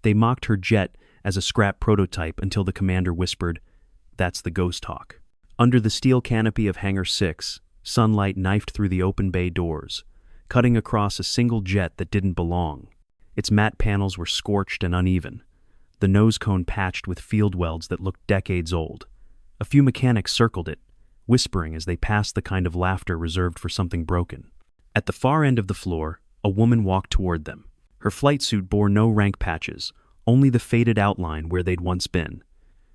They mocked her jet as a scrap prototype until the commander whispered, "That's the Ghosthawk." Under the steel canopy of Hangar 6, sunlight knifed through the open bay doors, cutting across a single jet that didn't belong. Its matte panels were scorched and uneven, the nose cone patched with field welds that looked decades old. A few mechanics circled it, whispering as they passed the kind of laughter reserved for something broken. At the far end of the floor, a woman walked toward them. Her flight suit bore no rank patches, only the faded outline where they'd once been.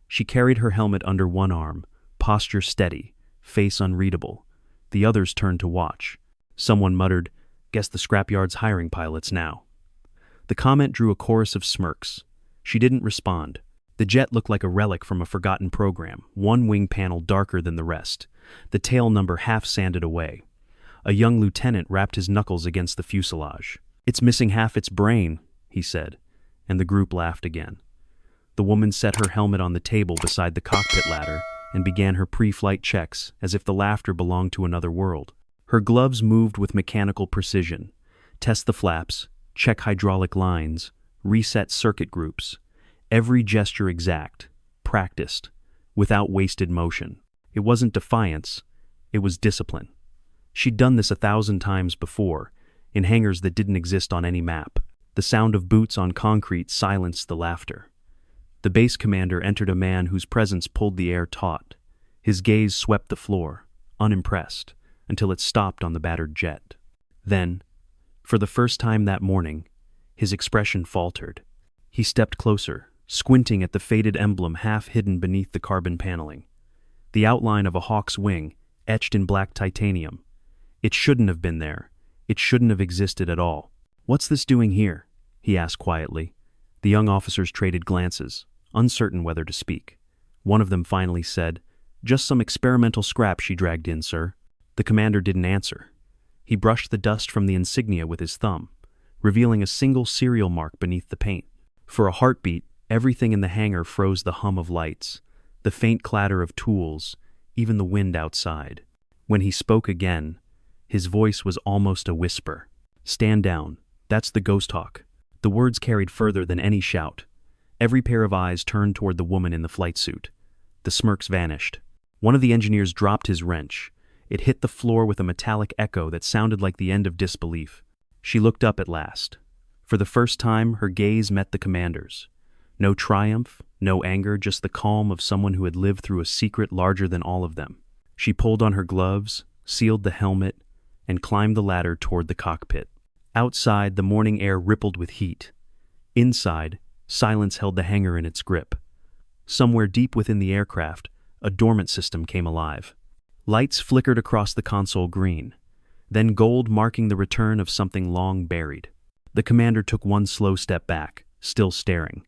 She carried her helmet under one arm, posture steady, face unreadable. The others turned to watch. Someone muttered, "Guess the scrapyard's hiring pilots now." The comment drew a chorus of smirks. She didn't respond. The jet looked like a relic from a forgotten program, one wing panel darker than the rest, the tail number half sanded away. A young lieutenant rapped his knuckles against the fuselage. "It's missing half its brain," he said, and the group laughed again. The woman set her helmet on the table beside the cockpit ladder and began her pre-flight checks as if the laughter belonged to another world. Her gloves moved with mechanical precision. Test the flaps, check hydraulic lines, reset circuit groups. Every gesture exact, practiced, without wasted motion. It wasn't defiance, it was discipline. She'd done this 1,000 times before, in hangars that didn't exist on any map. The sound of boots on concrete silenced the laughter. The base commander entered a man whose presence pulled the air taut. His gaze swept the floor, unimpressed, until it stopped on the battered jet. Then, for the first time that morning, his expression faltered. He stepped closer, squinting at the faded emblem half hidden beneath the carbon paneling. The outline of a hawk's wing, etched in black titanium. It shouldn't have been there. It shouldn't have existed at all. "What's this doing here?" he asked quietly. The young officers traded glances, uncertain whether to speak. One of them finally said, "Just some experimental scrap she dragged in, sir." The commander didn't answer. He brushed the dust from the insignia with his thumb, revealing a single serial mark beneath the paint. For a heartbeat, everything in the hangar froze the hum of lights, the faint clatter of tools, even the wind outside. When he spoke again, his voice was almost a whisper. "Stand down. That's the Ghosthawk." The words carried further than any shout. Every pair of eyes turned toward the woman in the flight suit. The smirks vanished. One of the engineers dropped his wrench. It hit the floor with a metallic echo that sounded like the end of disbelief. She looked up at last. For the first time, her gaze met the commander's. No triumph, no anger, just the calm of someone who had lived through a secret larger than all of them. She pulled on her gloves, sealed the helmet, and climbed the ladder toward the cockpit. Outside, the morning air rippled with heat. Inside, silence held the hangar in its grip. Somewhere deep within the aircraft, a dormant system came alive. Lights flickered across the console green, then gold marking the return of something long buried. The commander took one slow step back, still staring.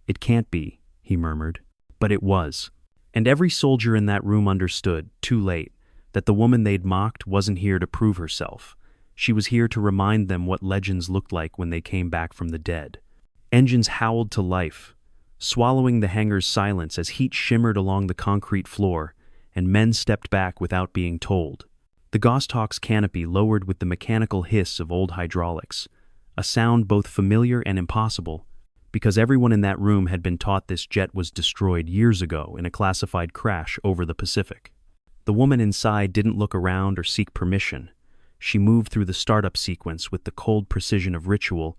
"It can't be," he murmured. But it was. And every soldier in that room understood, too late, that the woman they'd mocked wasn't here to prove herself. She was here to remind them what legends looked like when they came back from the dead. Engines howled to life, swallowing the hangar's silence as heat shimmered along the concrete floor, and men stepped back without being told. The Ghosthawk's canopy lowered with the mechanical hiss of old hydraulics, a sound both familiar and impossible, because everyone in that room had been taught this jet was destroyed years ago in a classified crash over the Pacific. The woman inside didn't look around or seek permission. She moved through the startup sequence with the cold precision of ritual,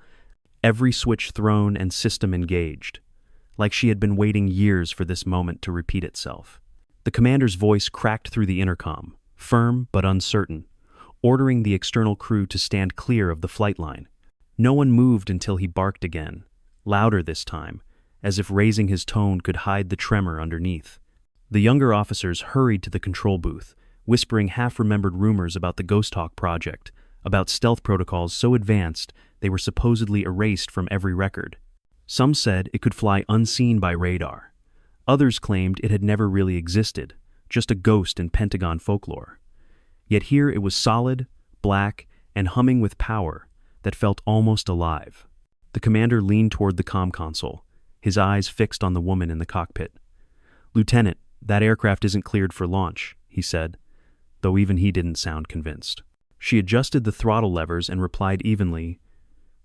every switch thrown and system engaged, like she had been waiting years for this moment to repeat itself. The commander's voice cracked through the intercom, firm but uncertain, ordering the external crew to stand clear of the flight line. No one moved until he barked again, louder this time, as if raising his tone could hide the tremor underneath. The younger officers hurried to the control booth, whispering half-remembered rumors about the Ghosthawk project, about stealth protocols so advanced they were supposedly erased from every record. Some said it could fly unseen by radar. Others claimed it had never really existed, just a ghost in Pentagon folklore. Yet here it was solid, black, and humming with power that felt almost alive. The commander leaned toward the comm console, his eyes fixed on the woman in the cockpit. "Lieutenant, that aircraft isn't cleared for launch," he said, though even he didn't sound convinced. She adjusted the throttle levers and replied evenly,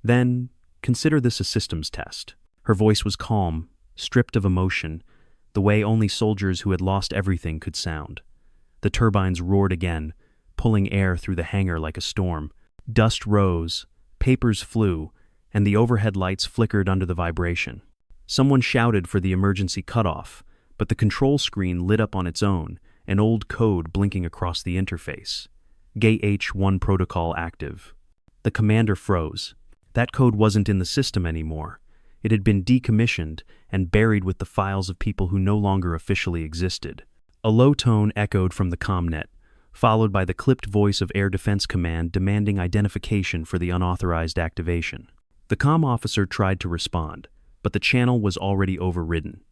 "Then, consider this a systems test." Her voice was calm, stripped of emotion, the way only soldiers who had lost everything could sound. The turbines roared again, pulling air through the hangar like a storm. Dust rose, papers flew, and the overhead lights flickered under the vibration. Someone shouted for the emergency cutoff, but the control screen lit up on its own, an old code blinking across the interface. Gate H1 protocol active. The commander froze. That code wasn't in the system anymore. It had been decommissioned and buried with the files of people who no longer officially existed. A low tone echoed from the comnet, followed by the clipped voice of Air Defense Command demanding identification for the unauthorized activation. The comm officer tried to respond, but the channel was already overridden.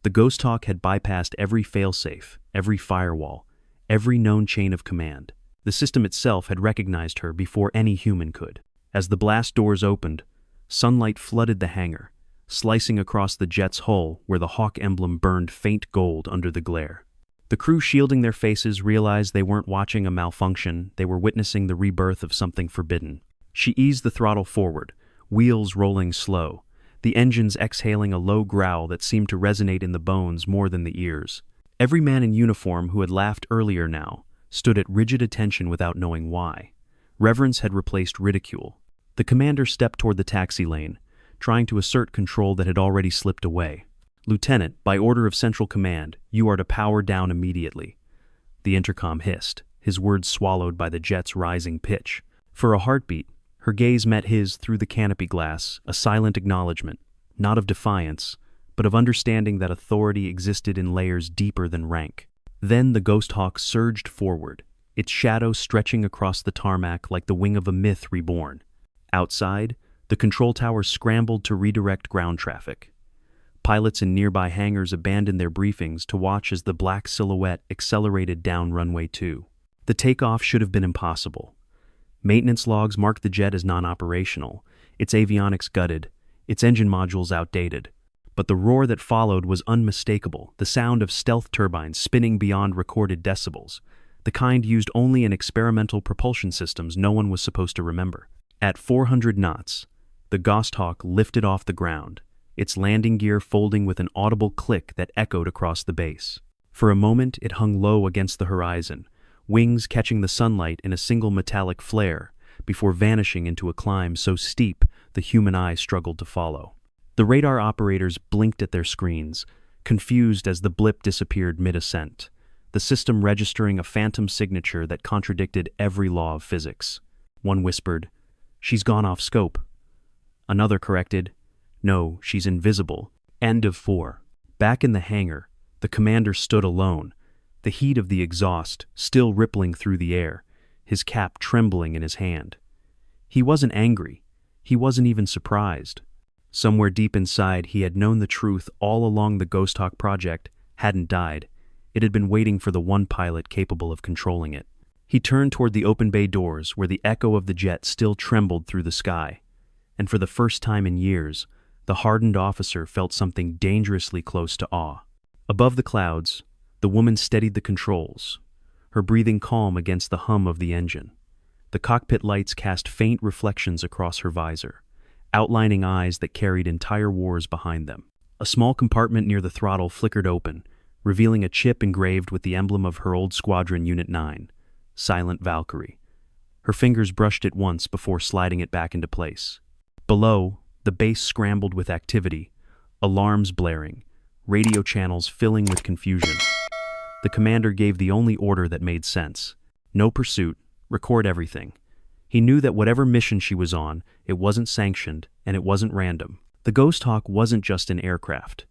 The Ghosthawk had bypassed every failsafe, every firewall, every known chain of command. The system itself had recognized her before any human could. As the blast doors opened, sunlight flooded the hangar, slicing across the jet's hull where the hawk emblem burned faint gold under the glare. The crew shielding their faces realized they weren't watching a malfunction, they were witnessing the rebirth of something forbidden. She eased the throttle forward, wheels rolling slow, the engines exhaling a low growl that seemed to resonate in the bones more than the ears. Every man in uniform who had laughed earlier now stood at rigid attention without knowing why. Reverence had replaced ridicule. The commander stepped toward the taxi lane, trying to assert control that had already slipped away. "Lieutenant, by order of Central Command, you are to power down immediately." The intercom hissed, his words swallowed by the jet's rising pitch. For a heartbeat, her gaze met his through the canopy glass, a silent acknowledgement, not of defiance, but of understanding that authority existed in layers deeper than rank. Then the Ghosthawk surged forward, its shadow stretching across the tarmac like the wing of a myth reborn. Outside, the control towers scrambled to redirect ground traffic. Pilots in nearby hangars abandoned their briefings to watch as the black silhouette accelerated down runway 2. The takeoff should have been impossible. Maintenance logs marked the jet as non-operational, its avionics gutted, its engine modules outdated. But the roar that followed was unmistakable, the sound of stealth turbines spinning beyond recorded decibels, the kind used only in experimental propulsion systems no one was supposed to remember. At 400 knots, the Ghosthawk lifted off the ground, its landing gear folding with an audible click that echoed across the base. For a moment, it hung low against the horizon, wings catching the sunlight in a single metallic flare, before vanishing into a climb so steep the human eye struggled to follow. The radar operators blinked at their screens, confused as the blip disappeared mid-ascent, the system registering a phantom signature that contradicted every law of physics. One whispered, "She's gone off scope." Another corrected, "No, she's invisible." End of 4. Back in the hangar, the commander stood alone, the heat of the exhaust still rippling through the air, his cap trembling in his hand. He wasn't angry. He wasn't even surprised. Somewhere deep inside, he had known the truth all along. The Ghosthawk project hadn't died. It had been waiting for the one pilot capable of controlling it. He turned toward the open bay doors where the echo of the jet still trembled through the sky. And for the first time in years, the hardened officer felt something dangerously close to awe. Above the clouds, the woman steadied the controls, her breathing calm against the hum of the engine. The cockpit lights cast faint reflections across her visor, outlining eyes that carried entire wars behind them. A small compartment near the throttle flickered open, revealing a chip engraved with the emblem of her old squadron Unit 9, Silent Valkyrie. Her fingers brushed it once before sliding it back into place. Below, the base scrambled with activity, alarms blaring, radio channels filling with confusion. The commander gave the only order that made sense. No pursuit, record everything. He knew that whatever mission she was on, it wasn't sanctioned and it wasn't random. The Ghosthawk wasn't just an aircraft.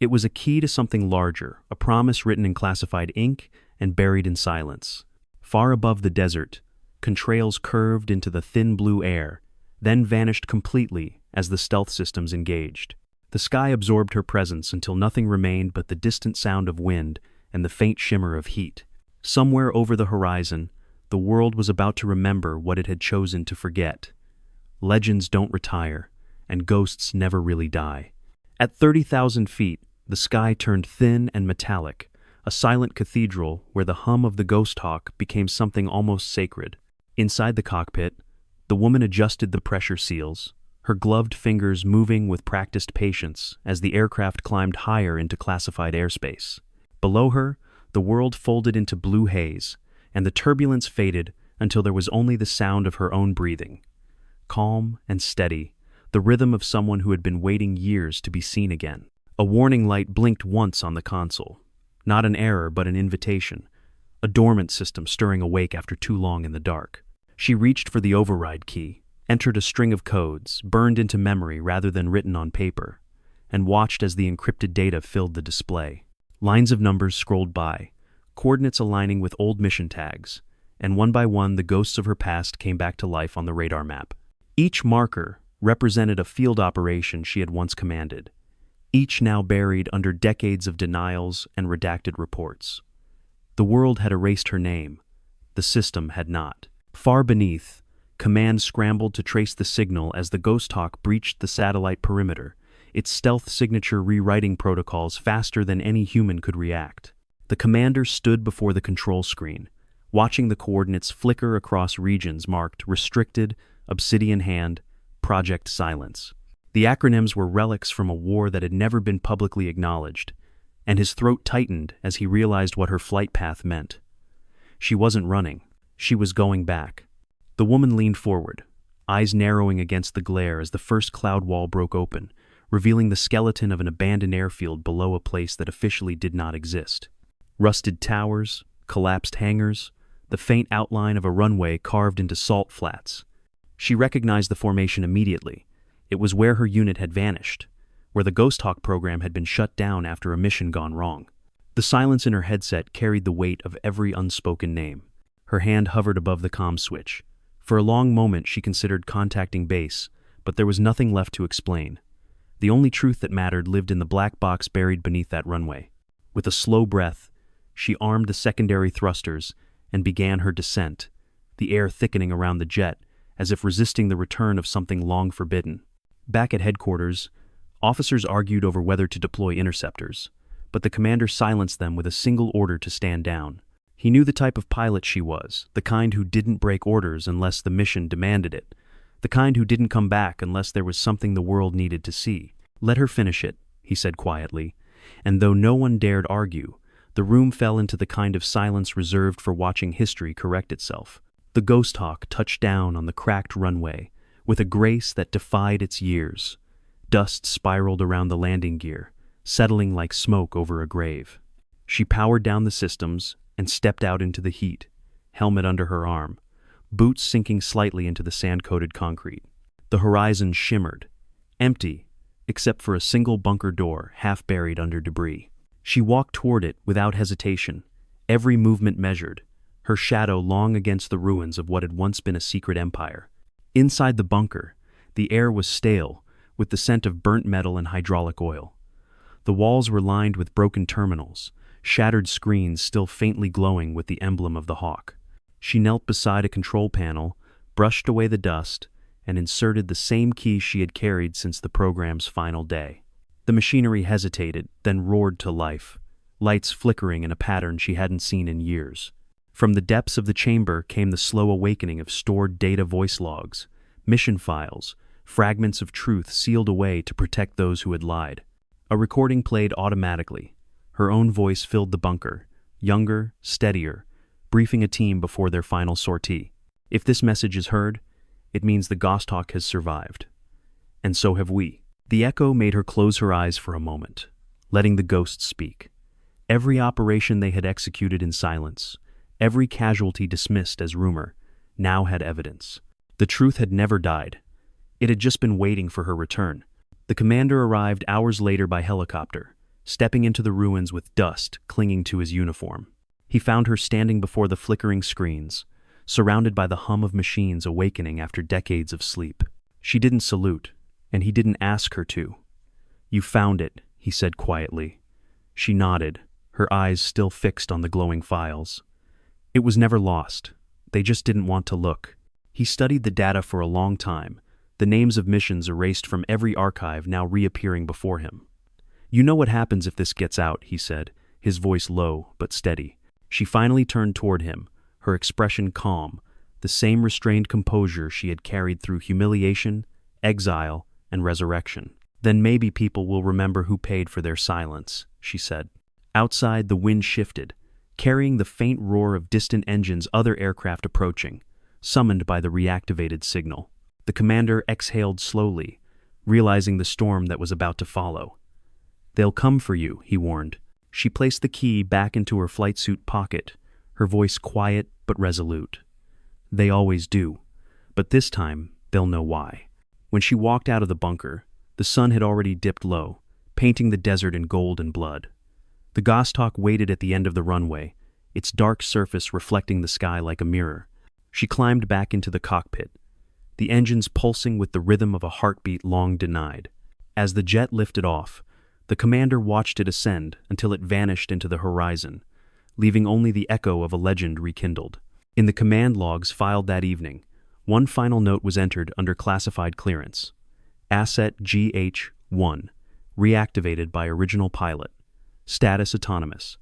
It was a key to something larger, a promise written in classified ink and buried in silence. Far above the desert, contrails curved into the thin blue air, then vanished completely as the stealth systems engaged. The sky absorbed her presence until nothing remained but the distant sound of wind and the faint shimmer of heat. Somewhere over the horizon, the world was about to remember what it had chosen to forget. Legends don't retire, and ghosts never really die. At 30,000 feet, the sky turned thin and metallic, a silent cathedral where the hum of the Ghosthawk became something almost sacred. Inside the cockpit, the woman adjusted the pressure seals, her gloved fingers moving with practiced patience as the aircraft climbed higher into classified airspace. Below her, the world folded into blue haze, and the turbulence faded until there was only the sound of her own breathing. Calm and steady, the rhythm of someone who had been waiting years to be seen again. A warning light blinked once on the console. Not an error, but an invitation. A dormant system stirring awake after too long in the dark. She reached for the override key, entered a string of codes, burned into memory rather than written on paper, and watched as the encrypted data filled the display. Lines of numbers scrolled by, coordinates aligning with old mission tags, and one by one the ghosts of her past came back to life on the radar map. Each marker represented a field operation she had once commanded, each now buried under decades of denials and redacted reports. The world had erased her name. The system had not. Far beneath, command scrambled to trace the signal as the Ghosthawk breached the satellite perimeter, its stealth signature rewriting protocols faster than any human could react. The commander stood before the control screen, watching the coordinates flicker across regions marked Restricted, Obsidian Hand, Project Silence. The acronyms were relics from a war that had never been publicly acknowledged, and his throat tightened as he realized what her flight path meant. She wasn't running. She was going back. The woman leaned forward, eyes narrowing against the glare as the first cloud wall broke open, revealing the skeleton of an abandoned airfield below a place that officially did not exist. Rusted towers, collapsed hangars, the faint outline of a runway carved into salt flats. She recognized the formation immediately. It was where her unit had vanished, where the Ghosthawk program had been shut down after a mission gone wrong. The silence in her headset carried the weight of every unspoken name. Her hand hovered above the comm switch. For a long moment she considered contacting base, but there was nothing left to explain. The only truth that mattered lived in the black box buried beneath that runway. With a slow breath, she armed the secondary thrusters and began her descent, the air thickening around the jet, as if resisting the return of something long forbidden. Back at headquarters, officers argued over whether to deploy interceptors, but the commander silenced them with a single order to stand down. He knew the type of pilot she was, the kind who didn't break orders unless the mission demanded it, the kind who didn't come back unless there was something the world needed to see. "Let her finish it," he said quietly, and though no one dared argue, the room fell into the kind of silence reserved for watching history correct itself. The Ghosthawk touched down on the cracked runway with a grace that defied its years. Dust spiraled around the landing gear, settling like smoke over a grave. She powered down the systems and stepped out into the heat, helmet under her arm, boots sinking slightly into the sand-coated concrete. The horizon shimmered, empty, except for a single bunker door half buried under debris. She walked toward it without hesitation, every movement measured, her shadow long against the ruins of what had once been a secret empire. Inside the bunker, the air was stale, with the scent of burnt metal and hydraulic oil. The walls were lined with broken terminals, shattered screens still faintly glowing with the emblem of the hawk. She knelt beside a control panel, brushed away the dust, and inserted the same key she had carried since the program's final day. The machinery hesitated, then roared to life, lights flickering in a pattern she hadn't seen in years. From the depths of the chamber came the slow awakening of stored data voice logs, mission files, fragments of truth sealed away to protect those who had lied. A recording played automatically. Her own voice filled the bunker, younger, steadier, briefing a team before their final sortie. If this message is heard, it means the Ghosthawk has survived. And so have we. The echo made her close her eyes for a moment, letting the ghosts speak. Every operation they had executed in silence, every casualty dismissed as rumor, now had evidence. The truth had never died. It had just been waiting for her return. The commander arrived hours later by helicopter, stepping into the ruins with dust clinging to his uniform. He found her standing before the flickering screens, surrounded by the hum of machines awakening after decades of sleep. She didn't salute, and he didn't ask her to. "You found it," he said quietly. She nodded, her eyes still fixed on the glowing files. It was never lost. They just didn't want to look. He studied the data for a long time, the names of missions erased from every archive now reappearing before him. "You know what happens if this gets out," he said, his voice low but steady. She finally turned toward him, her expression calm, the same restrained composure she had carried through humiliation, exile, and resurrection. Then maybe people will remember who paid for their silence, she said. Outside, the wind shifted, carrying the faint roar of distant engines, other aircraft approaching, summoned by the reactivated signal. The commander exhaled slowly, realizing the storm that was about to follow. "They'll come for you," he warned. She placed the key back into her flight suit pocket, her voice quiet but resolute. "They always do, but this time they'll know why." When she walked out of the bunker, the sun had already dipped low, painting the desert in gold and blood. The Ghosthawk waited at the end of the runway, its dark surface reflecting the sky like a mirror. She climbed back into the cockpit, the engines pulsing with the rhythm of a heartbeat long denied. As the jet lifted off, the commander watched it ascend until it vanished into the horizon, leaving only the echo of a legend rekindled. In the command logs filed that evening, one final note was entered under classified clearance. Asset GH-1, reactivated by original pilot. Status autonomous.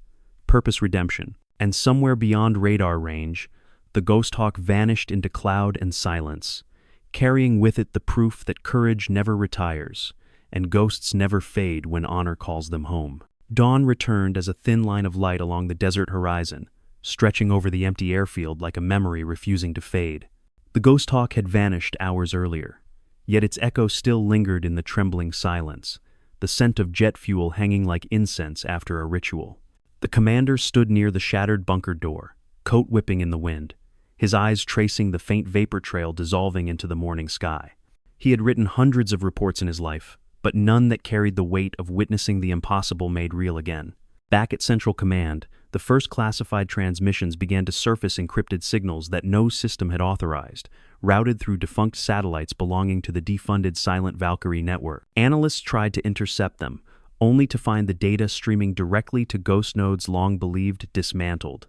Purpose redemption. And somewhere beyond radar range, the Ghosthawk vanished into cloud and silence, carrying with it the proof that courage never retires, and ghosts never fade when honor calls them home. Dawn returned as a thin line of light along the desert horizon, stretching over the empty airfield like a memory refusing to fade. The Ghosthawk had vanished hours earlier, yet its echo still lingered in the trembling silence, the scent of jet fuel hanging like incense after a ritual. The commander stood near the shattered bunker door, coat whipping in the wind, his eyes tracing the faint vapor trail dissolving into the morning sky. He had written hundreds of reports in his life, but none that carried the weight of witnessing the impossible made real again. Back at Central Command, the first classified transmissions began to surface encrypted signals that no system had authorized, routed through defunct satellites belonging to the defunded Silent Valkyrie network. Analysts tried to intercept them, only to find the data streaming directly to ghost nodes long believed dismantled.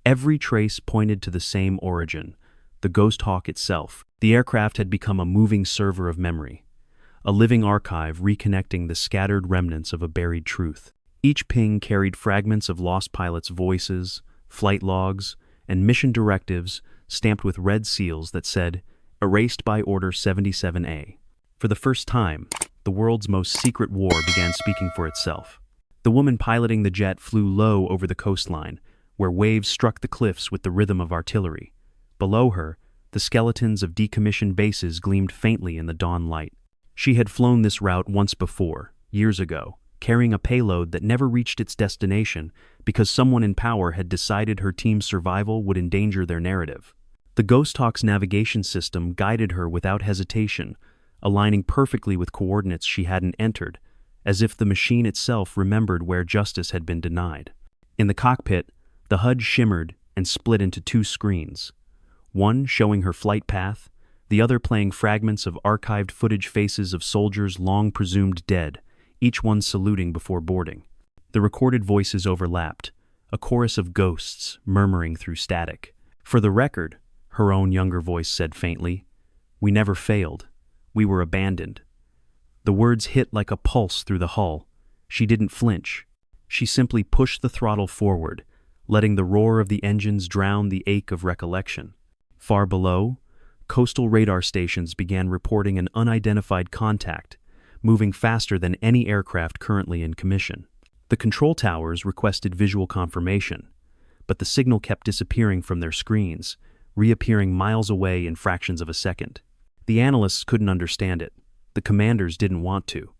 Every trace pointed to the same origin, the Ghosthawk itself. The aircraft had become a moving server of memory, a living archive reconnecting the scattered remnants of a buried truth. Each ping carried fragments of lost pilots' voices, flight logs, and mission directives stamped with red seals that said, "Erased by Order 77A." For the first time, the world's most secret war began speaking for itself. The woman piloting the jet flew low over the coastline, where waves struck the cliffs with the rhythm of artillery. Below her, the skeletons of decommissioned bases gleamed faintly in the dawn light. She had flown this route once before, years ago, carrying a payload that never reached its destination because someone in power had decided her team's survival would endanger their narrative. The Ghosthawk's navigation system guided her without hesitation, aligning perfectly with coordinates she hadn't entered, as if the machine itself remembered where justice had been denied. In the cockpit, the HUD shimmered and split into two screens, one showing her flight path, the other playing fragments of archived footage faces of soldiers long presumed dead, each one saluting before boarding. The recorded voices overlapped, a chorus of ghosts murmuring through static. "For the record," her own younger voice said faintly, "we never failed. We were abandoned." The words hit like a pulse through the hull. She didn't flinch. She simply pushed the throttle forward, letting the roar of the engines drown the ache of recollection. Far below, coastal radar stations began reporting an unidentified contact, moving faster than any aircraft currently in commission. The control towers requested visual confirmation, but the signal kept disappearing from their screens, reappearing miles away in fractions of a second. The analysts couldn't understand it. The commanders didn't want to.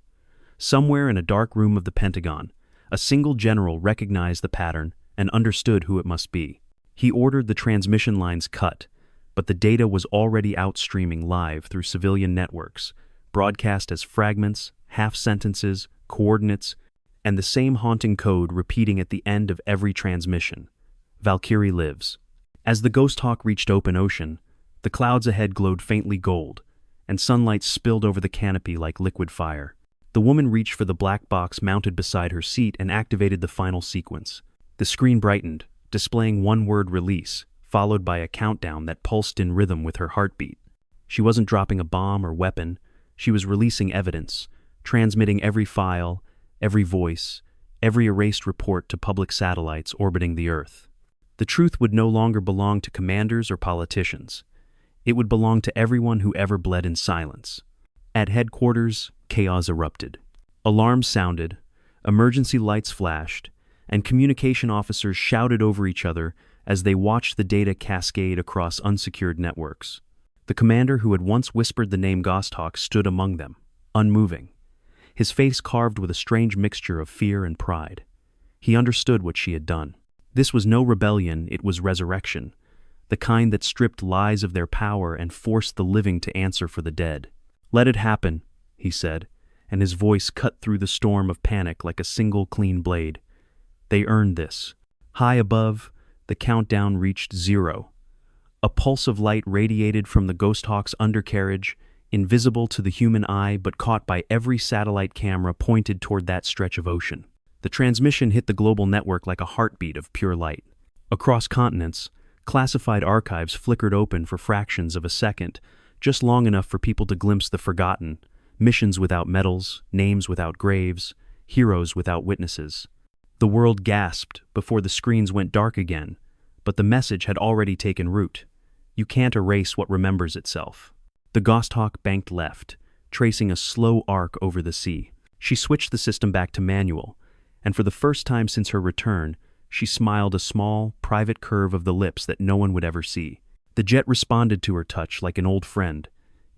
Somewhere in a dark room of the Pentagon, a single general recognized the pattern and understood who it must be. He ordered the transmission lines cut, but the data was already outstreaming live through civilian networks, broadcast as fragments, half-sentences, coordinates, and the same haunting code repeating at the end of every transmission. Valkyrie lives. As the Ghosthawk reached open ocean, the clouds ahead glowed faintly gold, and sunlight spilled over the canopy like liquid fire. The woman reached for the black box mounted beside her seat and activated the final sequence. The screen brightened, displaying one-word release, followed by a countdown that pulsed in rhythm with her heartbeat. She wasn't dropping a bomb or weapon. She was releasing evidence, transmitting every file, every voice, every erased report to public satellites orbiting the Earth. The truth would no longer belong to commanders or politicians. It would belong to everyone who ever bled in silence. At headquarters, chaos erupted. Alarms sounded, emergency lights flashed, and communication officers shouted over each other as they watched the data cascade across unsecured networks. The commander who had once whispered the name Ghosthawk stood among them, unmoving, his face carved with a strange mixture of fear and pride. He understood what she had done. This was no rebellion, it was resurrection, the kind that stripped lies of their power and forced the living to answer for the dead. "Let it happen," he said, and his voice cut through the storm of panic like a single clean blade. They earned this. High above, the countdown reached 0. A pulse of light radiated from the Ghosthawk's undercarriage, invisible to the human eye but caught by every satellite camera pointed toward that stretch of ocean. The transmission hit the global network like a heartbeat of pure light. Across continents, classified archives flickered open for fractions of a second, just long enough for people to glimpse the forgotten, missions without medals, names without graves, heroes without witnesses. The world gasped before the screens went dark again, but the message had already taken root. You can't erase what remembers itself. The Ghosthawk banked left, tracing a slow arc over the sea. She switched the system back to manual, and for the first time since her return, she smiled a small, private curve of the lips that no one would ever see. The jet responded to her touch like an old friend,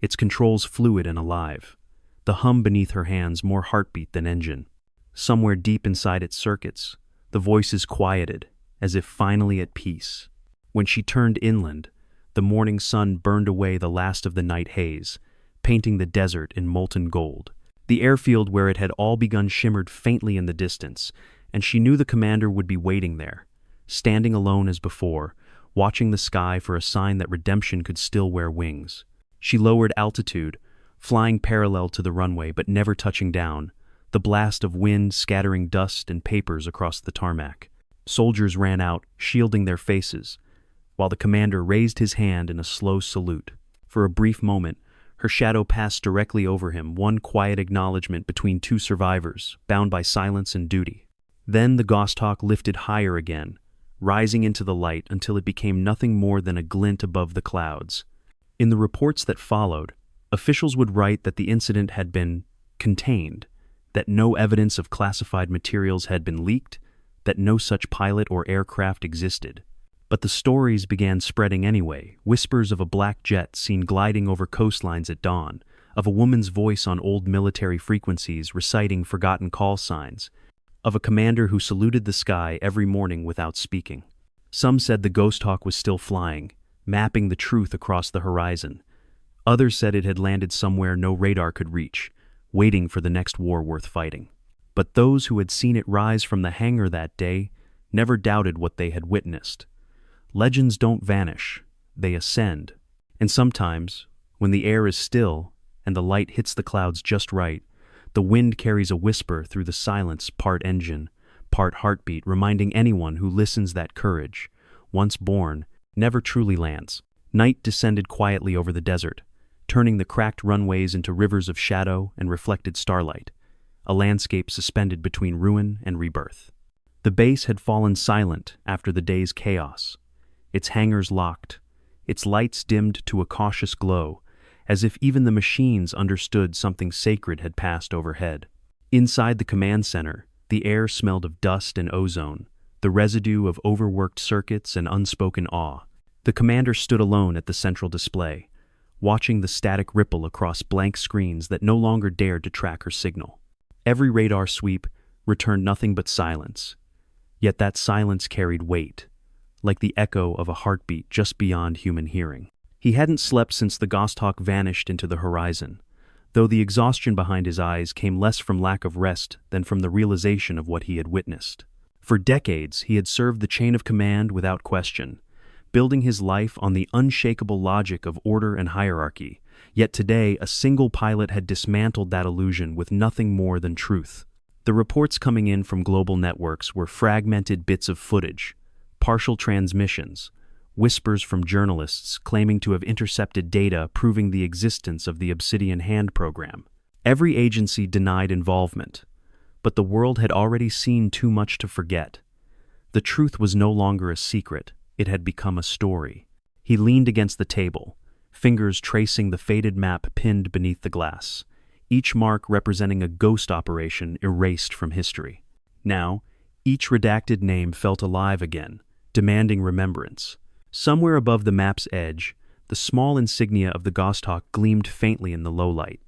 its controls fluid and alive, the hum beneath her hands more heartbeat than engine. Somewhere deep inside its circuits, the voices quieted, as if finally at peace. When she turned inland, the morning sun burned away the last of the night haze, painting the desert in molten gold. The airfield where it had all begun shimmered faintly in the distance, and she knew the commander would be waiting there, standing alone as before, watching the sky for a sign that redemption could still wear wings. She lowered altitude, flying parallel to the runway but never touching down, the blast of wind scattering dust and papers across the tarmac. Soldiers ran out, shielding their faces, while the commander raised his hand in a slow salute. For a brief moment, her shadow passed directly over him, one quiet acknowledgement between two survivors, bound by silence and duty. Then the Ghosthawk lifted higher again, rising into the light until it became nothing more than a glint above the clouds. In the reports that followed, officials would write that the incident had been contained, that no evidence of classified materials had been leaked, that no such pilot or aircraft existed. But the stories began spreading anyway, whispers of a black jet seen gliding over coastlines at dawn, of a woman's voice on old military frequencies reciting forgotten call signs, of a commander who saluted the sky every morning without speaking. Some said the Ghosthawk was still flying, mapping the truth across the horizon. Others said it had landed somewhere no radar could reach, waiting for the next war worth fighting. But those who had seen it rise from the hangar that day never doubted what they had witnessed. Legends don't vanish, they ascend. And sometimes, when the air is still and the light hits the clouds just right, the wind carries a whisper through the silence, part engine, part heartbeat, reminding anyone who listens that courage, once born, never truly lands. Night descended quietly over the desert, turning the cracked runways into rivers of shadow and reflected starlight, a landscape suspended between ruin and rebirth. The base had fallen silent after the day's chaos, its hangars locked, its lights dimmed to a cautious glow, as if even the machines understood something sacred had passed overhead. Inside the command center, the air smelled of dust and ozone, the residue of overworked circuits and unspoken awe. The commander stood alone at the central display, watching the static ripple across blank screens that no longer dared to track her signal. Every radar sweep returned nothing but silence, yet that silence carried weight, like the echo of a heartbeat just beyond human hearing. He hadn't slept since the Ghosthawk vanished into the horizon, though the exhaustion behind his eyes came less from lack of rest than from the realization of what he had witnessed. For decades, he had served the chain of command without question, building his life on the unshakable logic of order and hierarchy, yet today a single pilot had dismantled that illusion with nothing more than truth. The reports coming in from global networks were fragmented bits of footage, partial transmissions, whispers from journalists claiming to have intercepted data proving the existence of the Obsidian Hand program. Every agency denied involvement, but the world had already seen too much to forget. The truth was no longer a secret, it had become a story. He leaned against the table, fingers tracing the faded map pinned beneath the glass, each mark representing a ghost operation erased from history. Now, each redacted name felt alive again, demanding remembrance. Somewhere above the map's edge, the small insignia of the Ghosthawk gleamed faintly in the low light,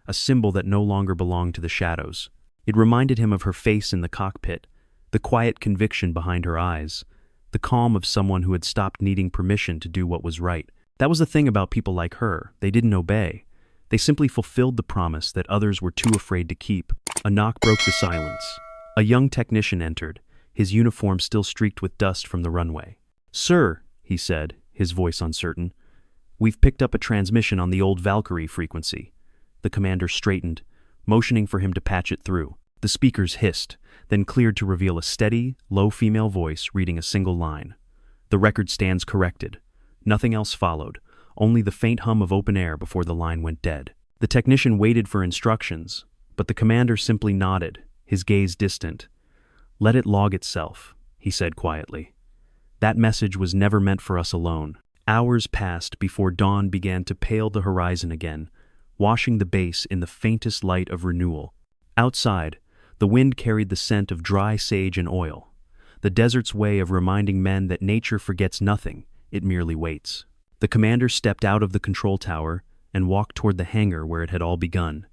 a symbol that no longer belonged to the shadows. It reminded him of her face in the cockpit, the quiet conviction behind her eyes, the calm of someone who had stopped needing permission to do what was right. That was the thing about people like her. They didn't obey. They simply fulfilled the promise that others were too afraid to keep. A knock broke the silence. A young technician entered, his uniform still streaked with dust from the runway. "Sir," he said, his voice uncertain, "we've picked up a transmission on the old Valkyrie frequency." The commander straightened, motioning for him to patch it through. The speakers hissed, then cleared to reveal a steady, low female voice reading a single line. "The record stands corrected." Nothing else followed, only the faint hum of open air before the line went dead. The technician waited for instructions, but the commander simply nodded, his gaze distant. "Let it log itself," he said quietly. "That message was never meant for us alone." Hours passed before dawn began to pale the horizon again, washing the base in the faintest light of renewal. Outside, the wind carried the scent of dry sage and oil, the desert's way of reminding men that nature forgets nothing, it merely waits. The commander stepped out of the control tower and walked toward the hangar where it had all begun,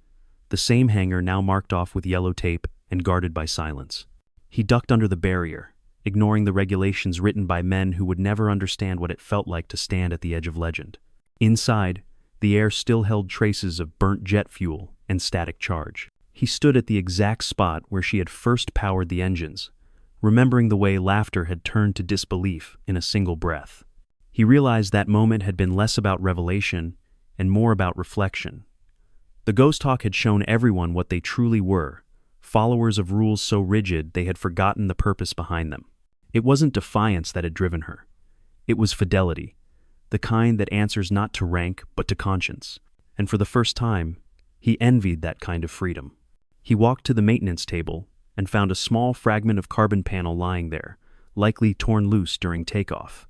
the same hangar now marked off with yellow tape and guarded by silence. He ducked under the barrier, ignoring the regulations written by men who would never understand what it felt like to stand at the edge of legend. Inside, the air still held traces of burnt jet fuel and static charge. He stood at the exact spot where she had first powered the engines, remembering the way laughter had turned to disbelief in a single breath. He realized that moment had been less about revelation and more about reflection. The Ghosthawk had shown everyone what they truly were, followers of rules so rigid they had forgotten the purpose behind them. It wasn't defiance that had driven her. It was fidelity, the kind that answers not to rank but to conscience. And for the first time, he envied that kind of freedom. He walked to the maintenance table and found a small fragment of carbon panel lying there, likely torn loose during takeoff.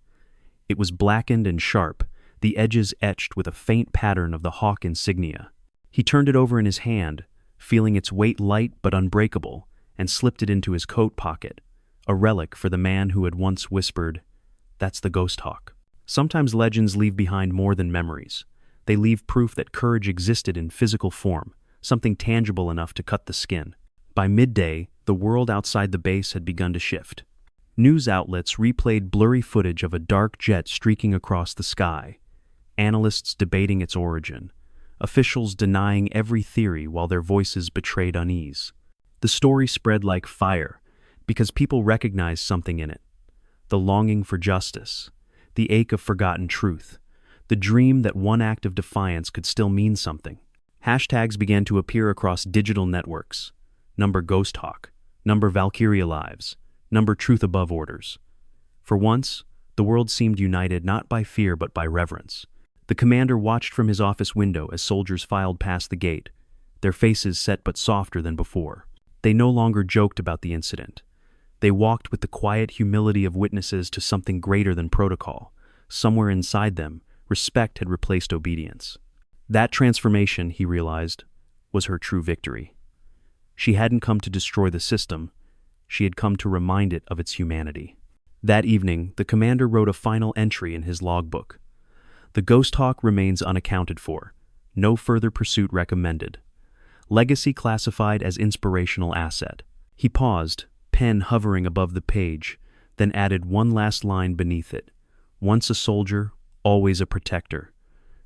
It was blackened and sharp, the edges etched with a faint pattern of the hawk insignia. He turned it over in his hand, feeling its weight light but unbreakable, and slipped it into his coat pocket, a relic for the man who had once whispered, "That's the Ghosthawk." Sometimes legends leave behind more than memories. They leave proof that courage existed in physical form, something tangible enough to cut the skin. By midday, the world outside the base had begun to shift. News outlets replayed blurry footage of a dark jet streaking across the sky, analysts debating its origin, officials denying every theory while their voices betrayed unease. The story spread like fire because people recognized something in it: the longing for justice, the ache of forgotten truth, the dream that one act of defiance could still mean something. Hashtags began to appear across digital networks: number Ghosthawk, number Valkyria Lives, number Truth Above Orders. For once, the world seemed united not by fear but by reverence. The commander watched from his office window as soldiers filed past the gate, their faces set but softer than before. They no longer joked about the incident. They walked with the quiet humility of witnesses to something greater than protocol. Somewhere inside them, respect had replaced obedience. That transformation, he realized, was her true victory. She hadn't come to destroy the system. She had come to remind it of its humanity. That evening, the commander wrote a final entry in his logbook. The Ghosthawk remains unaccounted for. No further pursuit recommended. Legacy classified as inspirational asset. He paused, pen hovering above the page, then added one last line beneath it. Once a soldier, always a protector.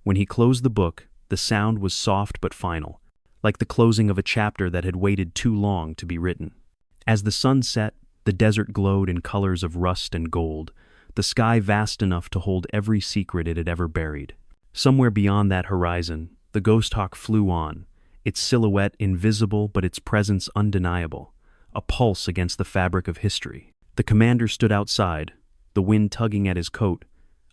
When he closed the book, the sound was soft but final, like the closing of a chapter that had waited too long to be written. As the sun set, the desert glowed in colors of rust and gold, the sky vast enough to hold every secret it had ever buried. Somewhere beyond that horizon, the Ghosthawk flew on, its silhouette invisible but its presence undeniable, a pulse against the fabric of history. The commander stood outside, the wind tugging at his coat,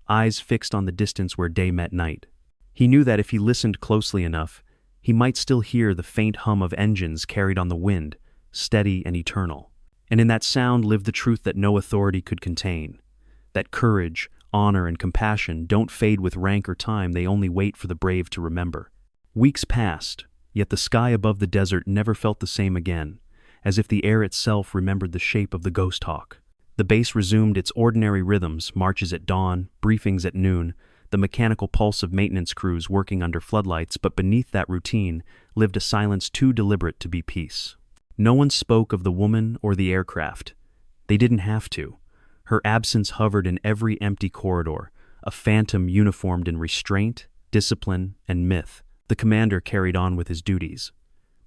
eyes fixed on the distance where day met night. He knew that if he listened closely enough, he might still hear the faint hum of engines carried on the wind, steady and eternal. And in that sound lived the truth that no authority could contain, that courage, honor, and compassion don't fade with rank or time, they only wait for the brave to remember. Weeks passed, yet the sky above the desert never felt the same again, as if the air itself remembered the shape of the Ghosthawk. The base resumed its ordinary rhythms, marches at dawn, briefings at noon, the mechanical pulse of maintenance crews working under floodlights, but beneath that routine lived a silence too deliberate to be peace. No one spoke of the woman or the aircraft. They didn't have to. Her absence hovered in every empty corridor, a phantom uniformed in restraint, discipline, and myth. The commander carried on with his duties.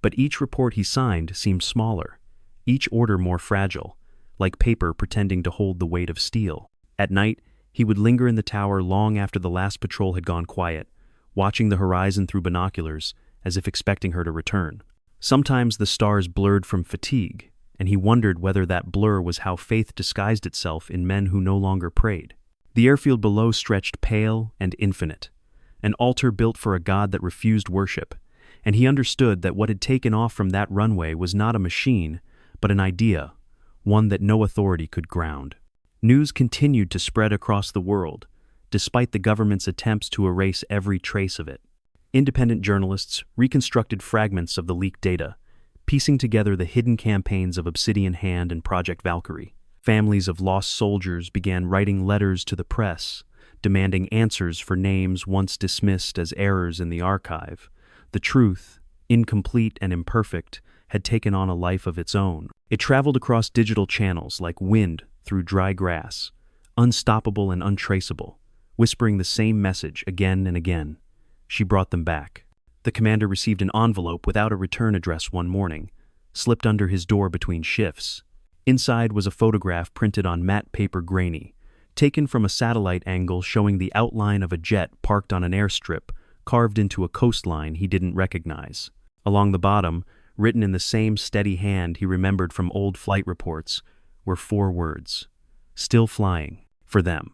But each report he signed seemed smaller, each order more fragile, like paper pretending to hold the weight of steel. At night, he would linger in the tower long after the last patrol had gone quiet, watching the horizon through binoculars as if expecting her to return. Sometimes the stars blurred from fatigue, and he wondered whether that blur was how faith disguised itself in men who no longer prayed. The airfield below stretched pale and infinite, an altar built for a god that refused worship, and he understood that what had taken off from that runway was not a machine, but an idea, one that no authority could ground. News continued to spread across the world, despite the government's attempts to erase every trace of it. Independent journalists reconstructed fragments of the leaked data, piecing together the hidden campaigns of Obsidian Hand and Project Valkyrie. Families of lost soldiers began writing letters to the press, demanding answers for names once dismissed as errors in the archive. The truth, incomplete and imperfect, had taken on a life of its own. It traveled across digital channels like wind through dry grass, unstoppable and untraceable, whispering the same message again and again. She brought them back. The commander received an envelope without a return address one morning, slipped under his door between shifts. Inside was a photograph printed on matte paper grainy, taken from a satellite angle showing the outline of a jet parked on an airstrip carved into a coastline he didn't recognize. Along the bottom, written in the same steady hand he remembered from old flight reports, were 4 words: "Still flying, for them."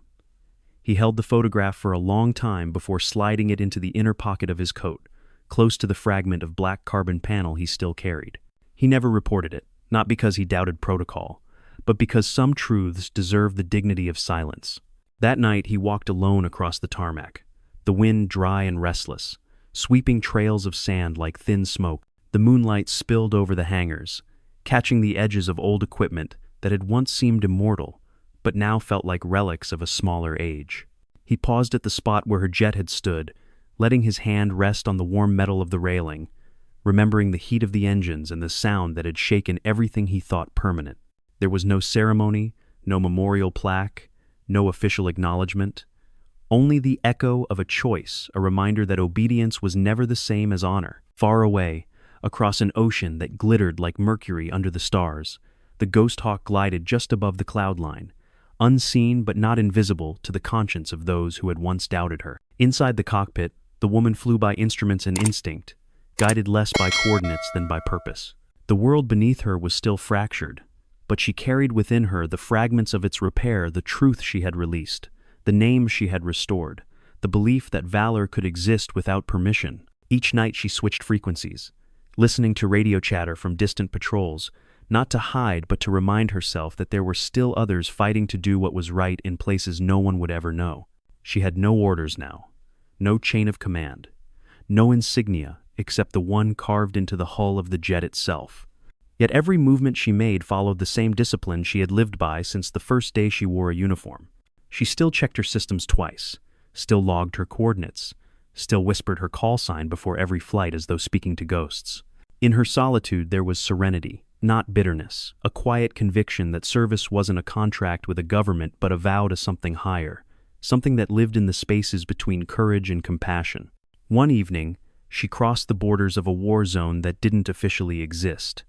He held the photograph for a long time before sliding it into the inner pocket of his coat, close to the fragment of black carbon panel he still carried. He never reported it, not because he doubted protocol, but because some truths deserve the dignity of silence. That night he walked alone across the tarmac, the wind dry and restless, sweeping trails of sand like thin smoke. The moonlight spilled over the hangars, catching the edges of old equipment that had once seemed immortal, but now felt like relics of a smaller age. He paused at the spot where her jet had stood, letting his hand rest on the warm metal of the railing, remembering the heat of the engines and the sound that had shaken everything he thought permanent. There was no ceremony, no memorial plaque, no official acknowledgement, only the echo of a choice, a reminder that obedience was never the same as honor. Far away, across an ocean that glittered like mercury under the stars, the Ghosthawk glided just above the cloud line, unseen but not invisible to the conscience of those who had once doubted her. Inside the cockpit, the woman flew by instruments and instinct, guided less by coordinates than by purpose. The world beneath her was still fractured, but she carried within her the fragments of its repair, the truth she had released, the name she had restored, the belief that valor could exist without permission. Each night she switched frequencies, listening to radio chatter from distant patrols, not to hide but to remind herself that there were still others fighting to do what was right in places no one would ever know. She had no orders now, no chain of command, no insignia except the one carved into the hull of the jet itself. Yet every movement she made followed the same discipline she had lived by since the first day she wore a uniform. She still checked her systems twice, still logged her coordinates, still whispered her call sign before every flight as though speaking to ghosts. In her solitude there was serenity, not bitterness, a quiet conviction that service wasn't a contract with a government but a vow to something higher, something that lived in the spaces between courage and compassion. One evening, she crossed the borders of a war zone that didn't officially exist.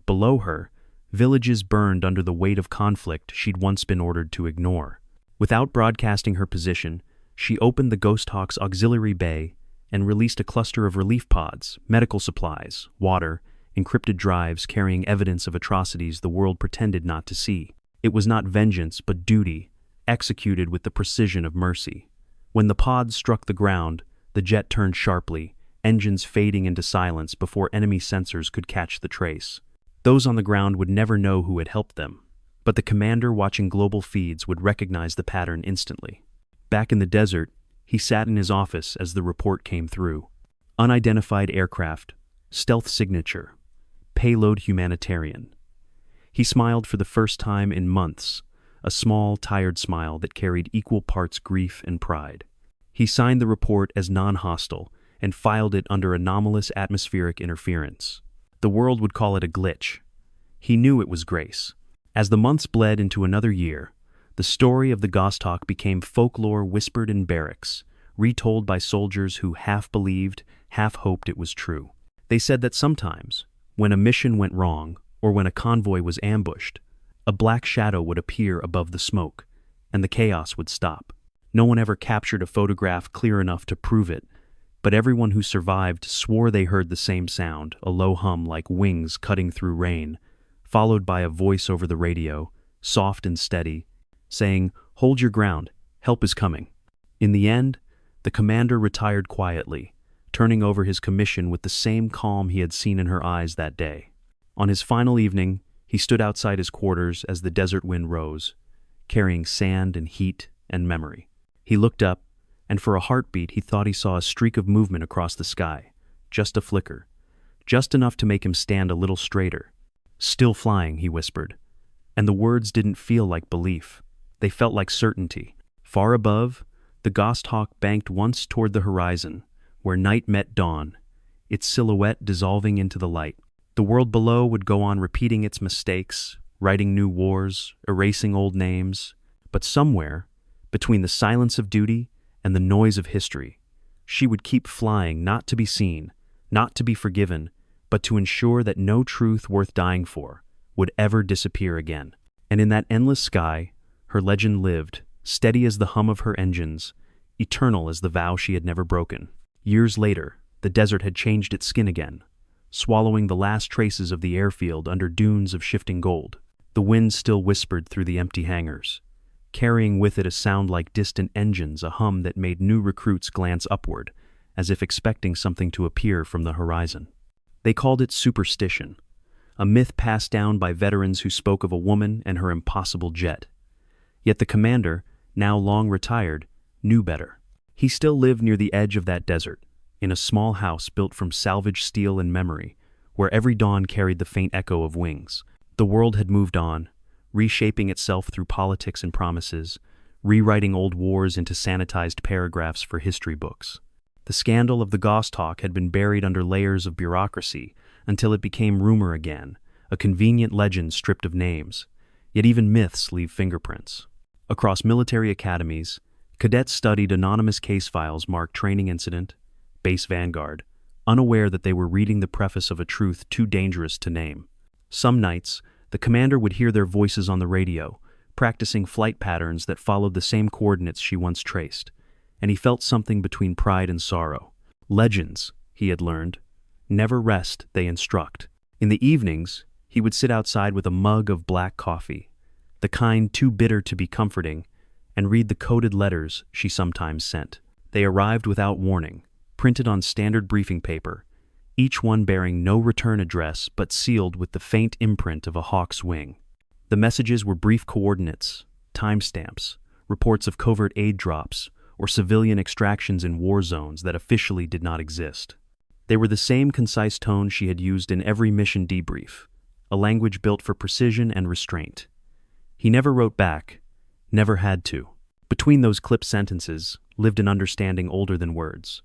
Below her, villages burned under the weight of conflict she'd once been ordered to ignore. Without broadcasting her position, she opened the Ghosthawk's auxiliary bay and released a cluster of relief pods, medical supplies, water, encrypted drives carrying evidence of atrocities the world pretended not to see. It was not vengeance, but duty, executed with the precision of mercy. When the pods struck the ground, the jet turned sharply, engines fading into silence before enemy sensors could catch the trace. Those on the ground would never know who had helped them, but the commander watching global feeds would recognize the pattern instantly. Back in the desert, he sat in his office as the report came through. Unidentified aircraft, stealth signature, payload humanitarian. He smiled for the first time in months, a small, tired smile that carried equal parts grief and pride. He signed the report as non-hostile and filed it under anomalous atmospheric interference. The world would call it a glitch. He knew it was grace. As the months bled into another year, the story of the Ghosthawk became folklore whispered in barracks, retold by soldiers who half believed, half hoped it was true. They said that sometimes, when a mission went wrong or when a convoy was ambushed, a black shadow would appear above the smoke, and the chaos would stop. No one ever captured a photograph clear enough to prove it, but everyone who survived swore they heard the same sound, a low hum like wings cutting through rain, followed by a voice over the radio, soft and steady, saying, "Hold your ground, help is coming." In the end, the commander retired quietly, turning over his commission with the same calm he had seen in her eyes that day. On his final evening, he stood outside his quarters as the desert wind rose, carrying sand and heat and memory. He looked up, and for a heartbeat he thought he saw a streak of movement across the sky, just a flicker, just enough to make him stand a little straighter. "Still flying," he whispered, and the words didn't feel like belief. They felt like certainty. Far above, the Ghosthawk banked once toward the horizon, where night met dawn, its silhouette dissolving into the light. The world below would go on repeating its mistakes, writing new wars, erasing old names, but somewhere, between the silence of duty and the noise of history, she would keep flying, not to be seen, not to be forgiven, but to ensure that no truth worth dying for would ever disappear again. And in that endless sky, her legend lived, steady as the hum of her engines, eternal as the vow she had never broken. Years later, the desert had changed its skin again, swallowing the last traces of the airfield under dunes of shifting gold. The wind still whispered through the empty hangars, carrying with it a sound like distant engines, a hum that made new recruits glance upward, as if expecting something to appear from the horizon. They called it superstition, a myth passed down by veterans who spoke of a woman and her impossible jet. Yet the commander, now long retired, knew better. He still lived near the edge of that desert, in a small house built from salvaged steel and memory, where every dawn carried the faint echo of wings. The world had moved on, reshaping itself through politics and promises, rewriting old wars into sanitized paragraphs for history books. The scandal of the Ghosthawk had been buried under layers of bureaucracy until it became rumor again, a convenient legend stripped of names. Yet even myths leave fingerprints. Across military academies, cadets studied anonymous case files marked training incident, base vanguard, unaware that they were reading the preface of a truth too dangerous to name. Some nights, the commander would hear their voices on the radio, practicing flight patterns that followed the same coordinates she once traced, and he felt something between pride and sorrow. Legends, he had learned, never rest, they instruct. In the evenings, he would sit outside with a mug of black coffee, the kind too bitter to be comforting, and read the coded letters she sometimes sent. They arrived without warning, printed on standard briefing paper, each one bearing no return address but sealed with the faint imprint of a hawk's wing. The messages were brief coordinates, timestamps, reports of covert aid drops, or civilian extractions in war zones that officially did not exist. They were the same concise tone she had used in every mission debrief, a language built for precision and restraint. He never wrote back, never had to. Between those clipped sentences lived an understanding older than words.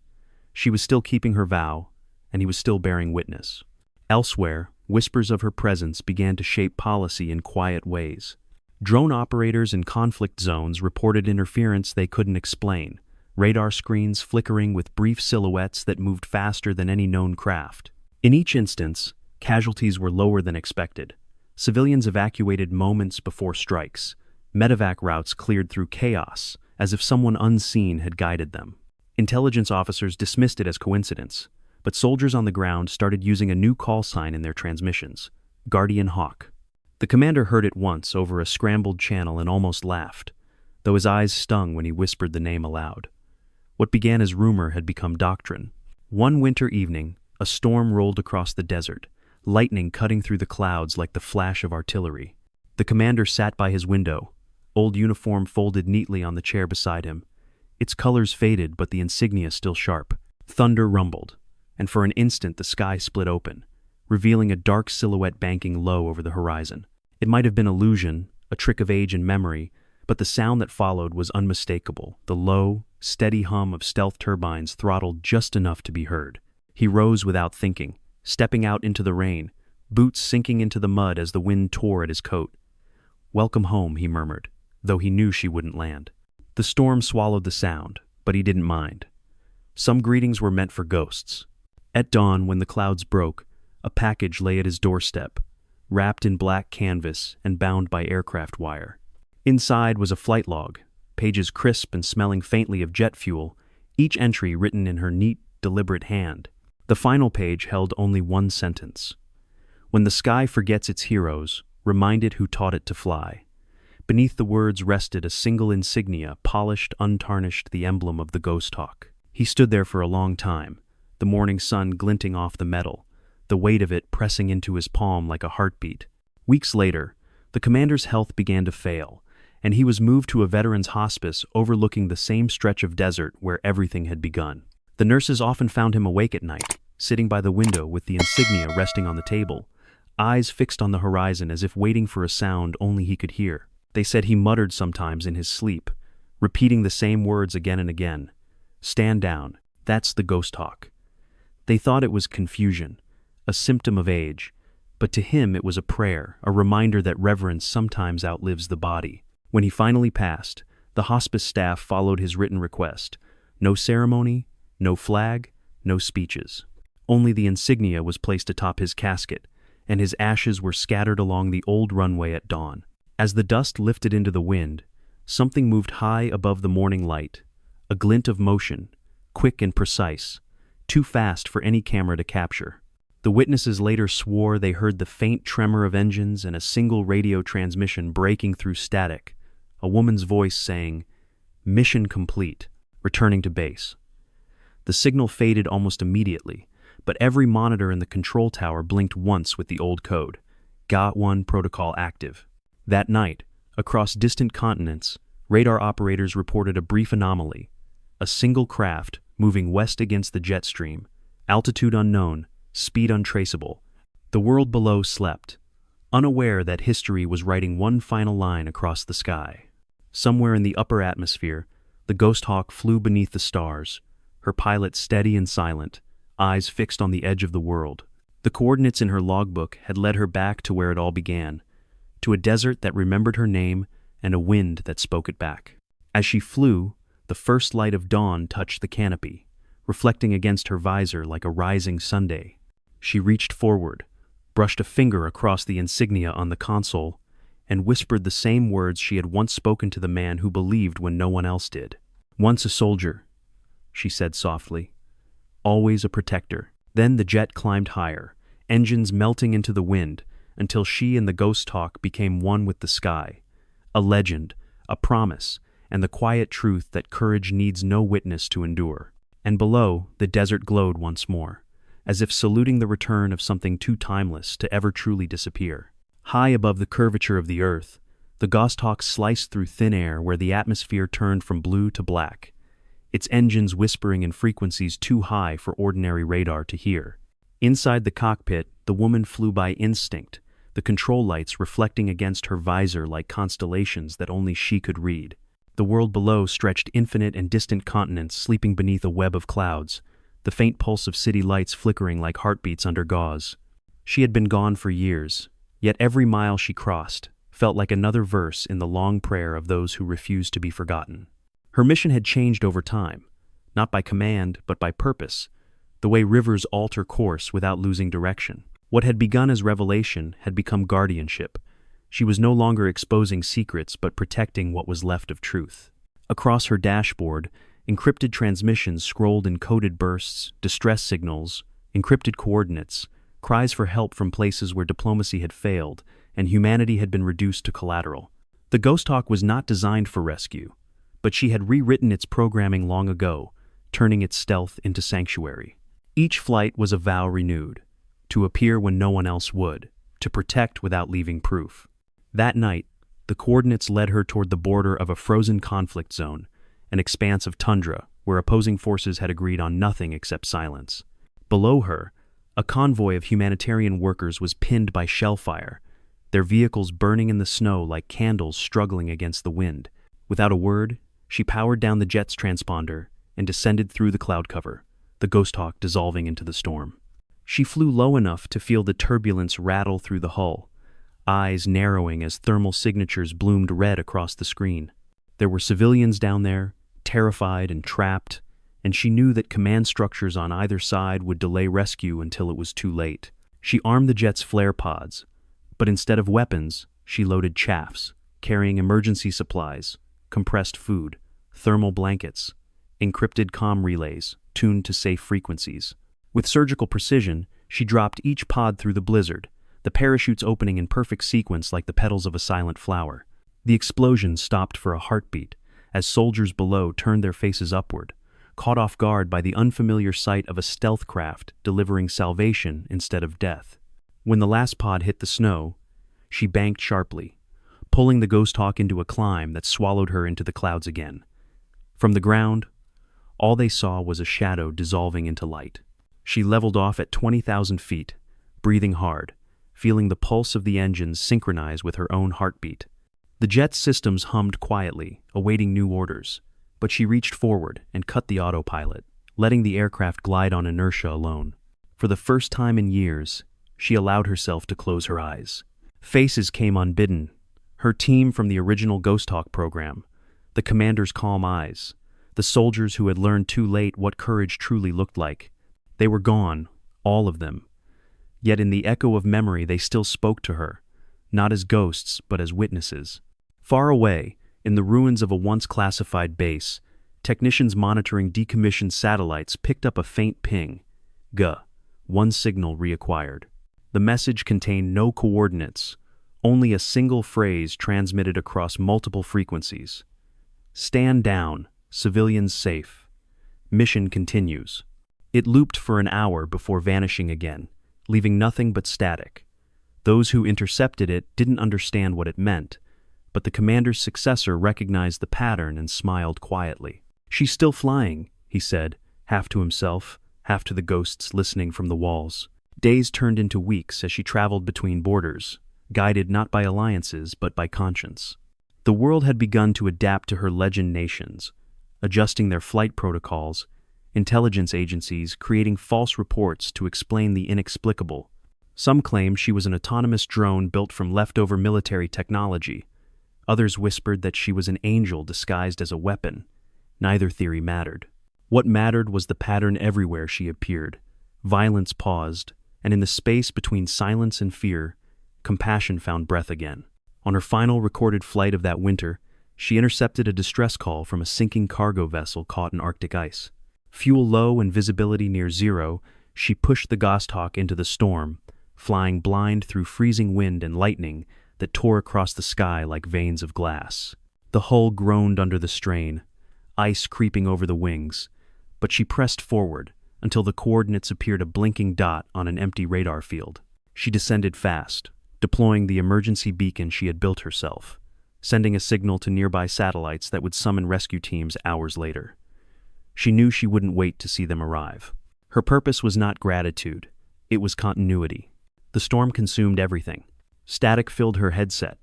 She was still keeping her vow, and he was still bearing witness. Elsewhere, whispers of her presence began to shape policy in quiet ways. Drone operators in conflict zones reported interference they couldn't explain, radar screens flickering with brief silhouettes that moved faster than any known craft. In each instance, casualties were lower than expected. Civilians evacuated moments before strikes. Medevac routes cleared through chaos, as if someone unseen had guided them. Intelligence officers dismissed it as coincidence, but soldiers on the ground started using a new call sign in their transmissions, Guardian Hawk. The commander heard it once over a scrambled channel and almost laughed, though his eyes stung when he whispered the name aloud. What began as rumor had become doctrine. One winter evening, a storm rolled across the desert, lightning cutting through the clouds like the flash of artillery. The commander sat by his window, old uniform folded neatly on the chair beside him, Its colors faded, but the insignia still sharp. Thunder rumbled, and for an instant the sky split open, revealing a dark silhouette banking low over the horizon. It might have been illusion, a trick of age and memory, but the sound that followed was unmistakable, the low, steady hum of stealth turbines throttled just enough to be heard. He rose without thinking, stepping out into the rain, boots sinking into the mud as the wind tore at his coat. "Welcome home," he murmured, though he knew she wouldn't land. The storm swallowed the sound, but he didn't mind. Some greetings were meant for ghosts. At dawn, when the clouds broke, a package lay at his doorstep, wrapped in black canvas and bound by aircraft wire. Inside was a flight log, pages crisp and smelling faintly of jet fuel, each entry written in her neat, deliberate hand. The final page held only one sentence. "When the sky forgets its heroes, remind it who taught it to fly." Beneath the words rested a single insignia, polished, untarnished, the emblem of the Ghosthawk. He stood there for a long time, the morning sun glinting off the metal, the weight of it pressing into his palm like a heartbeat. Weeks later, the commander's health began to fail, and he was moved to a veterans' hospice overlooking the same stretch of desert where everything had begun. The nurses often found him awake at night, sitting by the window with the insignia resting on the table, eyes fixed on the horizon as if waiting for a sound only he could hear. They said he muttered sometimes in his sleep, repeating the same words again and again. "Stand down, that's the Ghosthawk." They thought it was confusion, a symptom of age, but to him it was a prayer, a reminder that reverence sometimes outlives the body. When he finally passed, the hospice staff followed his written request. No ceremony, no flag, no speeches. Only the insignia was placed atop his casket, and his ashes were scattered along the old runway at dawn. As the dust lifted into the wind, something moved high above the morning light, a glint of motion, quick and precise, too fast for any camera to capture. The witnesses later swore they heard the faint tremor of engines and a single radio transmission breaking through static, a woman's voice saying, "Mission complete, returning to base." The signal faded almost immediately, but every monitor in the control tower blinked once with the old code, GA1 protocol active. That night, across distant continents, radar operators reported a brief anomaly, a single craft moving west against the jet stream, altitude unknown, speed untraceable. The world below slept, unaware that history was writing one final line across the sky. Somewhere in the upper atmosphere, the Ghosthawk flew beneath the stars, her pilot steady and silent, eyes fixed on the edge of the world. The coordinates in her logbook had led her back to where it all began, to a desert that remembered her name and a wind that spoke it back. As she flew, the first light of dawn touched the canopy, reflecting against her visor like a rising sunday. She reached forward, brushed a finger across the insignia on the console, and whispered the same words she had once spoken to the man who believed when no one else did. "Once a soldier," she said softly. "Always a protector." Then the jet climbed higher, engines melting into the wind, until she and the Ghosthawk became one with the sky. A legend, a promise, and the quiet truth that courage needs no witness to endure. And below, the desert glowed once more, as if saluting the return of something too timeless to ever truly disappear. High above the curvature of the earth, the Ghosthawk sliced through thin air where the atmosphere turned from blue to black, its engines whispering in frequencies too high for ordinary radar to hear. Inside the cockpit, the woman flew by instinct, the control lights reflecting against her visor like constellations that only she could read. The world below stretched infinite and distant continents sleeping beneath a web of clouds, the faint pulse of city lights flickering like heartbeats under gauze. She had been gone for years, yet every mile she crossed felt like another verse in the long prayer of those who refused to be forgotten. Her mission had changed over time, not by command but by purpose, the way rivers alter course without losing direction. What had begun as revelation had become guardianship. She was no longer exposing secrets but protecting what was left of truth. Across her dashboard, encrypted transmissions scrolled in coded bursts, distress signals, encrypted coordinates, cries for help from places where diplomacy had failed and humanity had been reduced to collateral. The Ghosthawk was not designed for rescue, but she had rewritten its programming long ago, turning its stealth into sanctuary. Each flight was a vow renewed, to appear when no one else would, to protect without leaving proof. That night, the coordinates led her toward the border of a frozen conflict zone, an expanse of tundra where opposing forces had agreed on nothing except silence. Below her, a convoy of humanitarian workers was pinned by shell fire, their vehicles burning in the snow like candles struggling against the wind. Without a word, she powered down the jet's transponder and descended through the cloud cover, the Ghosthawk dissolving into the storm. She flew low enough to feel the turbulence rattle through the hull, eyes narrowing as thermal signatures bloomed red across the screen. There were civilians down there, terrified and trapped, and she knew that command structures on either side would delay rescue until it was too late. She armed the jet's flare pods, but instead of weapons, she loaded chaffs, carrying emergency supplies, compressed food, thermal blankets, encrypted comm relays tuned to safe frequencies. With surgical precision, she dropped each pod through the blizzard, the parachutes opening in perfect sequence like the petals of a silent flower. The explosion stopped for a heartbeat as soldiers below turned their faces upward, caught off guard by the unfamiliar sight of a stealth craft delivering salvation instead of death. When the last pod hit the snow, she banked sharply, pulling the Ghosthawk into a climb that swallowed her into the clouds again. From the ground, all they saw was a shadow dissolving into light. She leveled off at 20,000 feet, breathing hard, feeling the pulse of the engines synchronize with her own heartbeat. The jet's systems hummed quietly, awaiting new orders, but she reached forward and cut the autopilot, letting the aircraft glide on inertia alone. For the first time in years, she allowed herself to close her eyes. Faces came unbidden, her team from the original Ghosthawk program, the commander's calm eyes, the soldiers who had learned too late what courage truly looked like. They were gone, all of them. Yet in the echo of memory they still spoke to her, not as ghosts but as witnesses. Far away, in the ruins of a once classified base, technicians monitoring decommissioned satellites picked up a faint ping. One signal reacquired. The message contained no coordinates, only a single phrase transmitted across multiple frequencies. Stand down, civilians safe. Mission continues. It looped for an hour before vanishing again, leaving nothing but static. Those who intercepted it didn't understand what it meant, but the commander's successor recognized the pattern and smiled quietly. "She's still flying," he said, half to himself, half to the ghosts listening from the walls. Days turned into weeks as she traveled between borders, guided not by alliances but by conscience. The world had begun to adapt to her legend nations, adjusting their flight protocols, intelligence agencies creating false reports to explain the inexplicable. Some claimed she was an autonomous drone built from leftover military technology. Others whispered that she was an angel disguised as a weapon. Neither theory mattered. What mattered was the pattern everywhere she appeared. Violence paused, and in the space between silence and fear, compassion found breath again. On her final recorded flight of that winter, she intercepted a distress call from a sinking cargo vessel caught in Arctic ice. Fuel low and visibility near zero, she pushed the Ghosthawk into the storm, flying blind through freezing wind and lightning that tore across the sky like veins of glass. The hull groaned under the strain, ice creeping over the wings, but she pressed forward until the coordinates appeared a blinking dot on an empty radar field. She descended fast, deploying the emergency beacon she had built herself, sending a signal to nearby satellites that would summon rescue teams hours later. She knew she wouldn't wait to see them arrive. Her purpose was not gratitude, it was continuity. The storm consumed everything. Static filled her headset,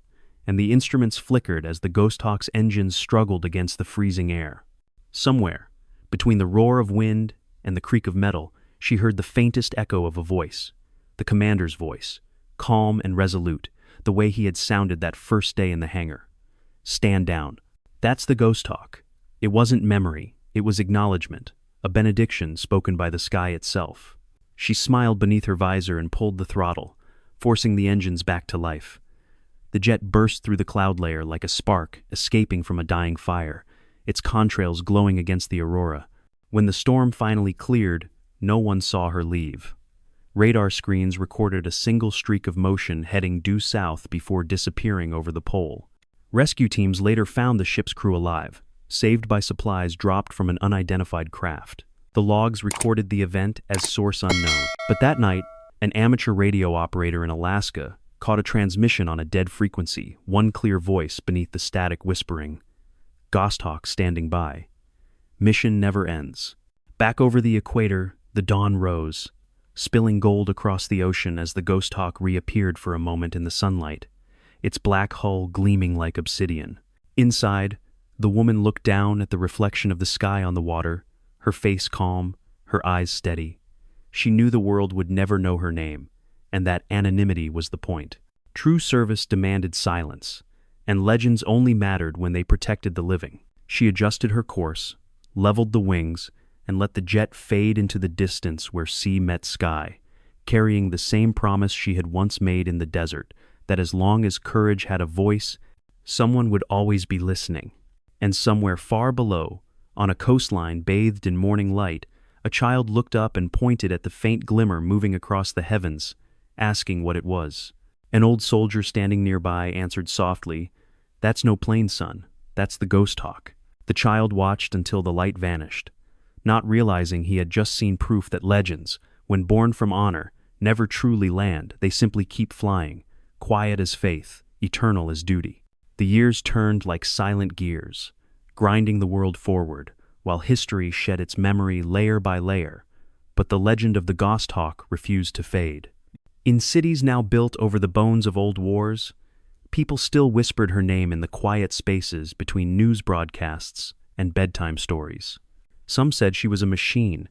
and the instruments flickered as the Ghosthawk's engines struggled against the freezing air. Somewhere, between the roar of wind and the creak of metal, she heard the faintest echo of a voice, the commander's voice, calm and resolute, the way he had sounded that first day in the hangar. "Stand down." That's the Ghosthawk. It wasn't memory, it was acknowledgement, a benediction spoken by the sky itself. She smiled beneath her visor and pulled the throttle, forcing the engines back to life. The jet burst through the cloud layer like a spark escaping from a dying fire, its contrails glowing against the aurora. When the storm finally cleared, no one saw her leave. Radar screens recorded a single streak of motion heading due south before disappearing over the pole. Rescue teams later found the ship's crew alive, saved by supplies dropped from an unidentified craft. The logs recorded the event as source unknown. But that night, an amateur radio operator in Alaska caught a transmission on a dead frequency, one clear voice beneath the static whispering, "Ghosthawk standing by." Mission never ends. Back over the equator, the dawn rose, spilling gold across the ocean as the Ghosthawk reappeared for a moment in the sunlight, its black hull gleaming like obsidian. Inside, the woman looked down at the reflection of the sky on the water, her face calm, her eyes steady. She knew the world would never know her name, and that anonymity was the point. True service demanded silence, and legends only mattered when they protected the living. She adjusted her course, leveled the wings, and let the jet fade into the distance where sea met sky, carrying the same promise she had once made in the desert, that as long as courage had a voice, someone would always be listening. And somewhere far below, on a coastline bathed in morning light, a child looked up and pointed at the faint glimmer moving across the heavens, asking what it was. An old soldier standing nearby answered softly, "That's no plane, son. That's the Ghosthawk." The child watched until the light vanished, not realizing he had just seen proof that legends, when born from honor, never truly land. They simply keep flying, quiet as faith, eternal as duty. The years turned like silent gears, grinding the world forward, while history shed its memory layer by layer, but the legend of the Ghosthawk refused to fade. In cities now built over the bones of old wars, people still whispered her name in the quiet spaces between news broadcasts and bedtime stories. Some said she was a machine,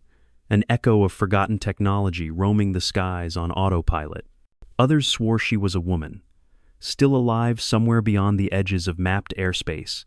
an echo of forgotten technology roaming the skies on autopilot. Others swore she was a woman, still alive somewhere beyond the edges of mapped airspace,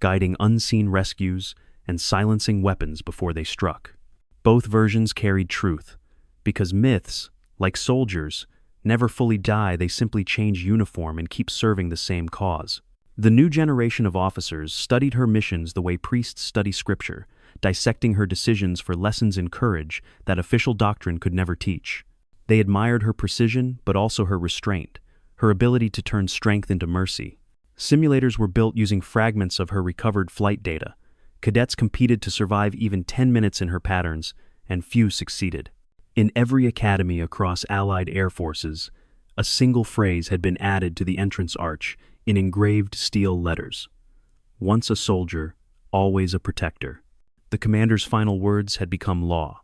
guiding unseen rescues and silencing weapons before they struck. Both versions carried truth, because myths, like soldiers, never fully die. They simply change uniform and keep serving the same cause. The new generation of officers studied her missions the way priests study scripture, dissecting her decisions for lessons in courage that official doctrine could never teach. They admired her precision, but also her restraint, her ability to turn strength into mercy. Simulators were built using fragments of her recovered flight data. Cadets competed to survive even 10 minutes in her patterns, and few succeeded. In every academy across Allied air forces, a single phrase had been added to the entrance arch in engraved steel letters. Once a soldier, always a protector. The commander's final words had become law,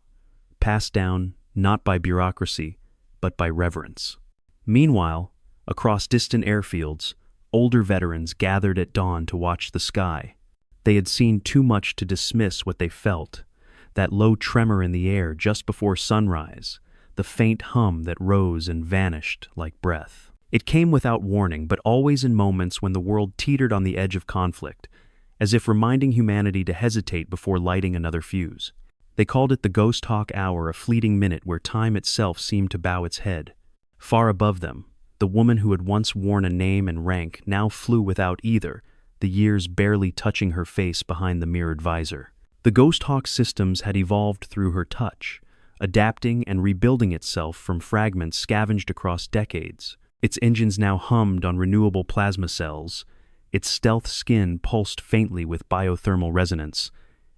passed down not by bureaucracy, but by reverence. Meanwhile, across distant airfields, older veterans gathered at dawn to watch the sky. They had seen too much to dismiss what they felt, that low tremor in the air just before sunrise, the faint hum that rose and vanished like breath. It came without warning, but always in moments when the world teetered on the edge of conflict, as if reminding humanity to hesitate before lighting another fuse. They called it the Ghosthawk hour, a fleeting minute where time itself seemed to bow its head. Far above them, the woman who had once worn a name and rank now flew without either, the years barely touching her face behind the mirrored visor. The Ghosthawk systems had evolved through her touch, adapting and rebuilding itself from fragments scavenged across decades. Its engines now hummed on renewable plasma cells, its stealth skin pulsed faintly with biothermal resonance,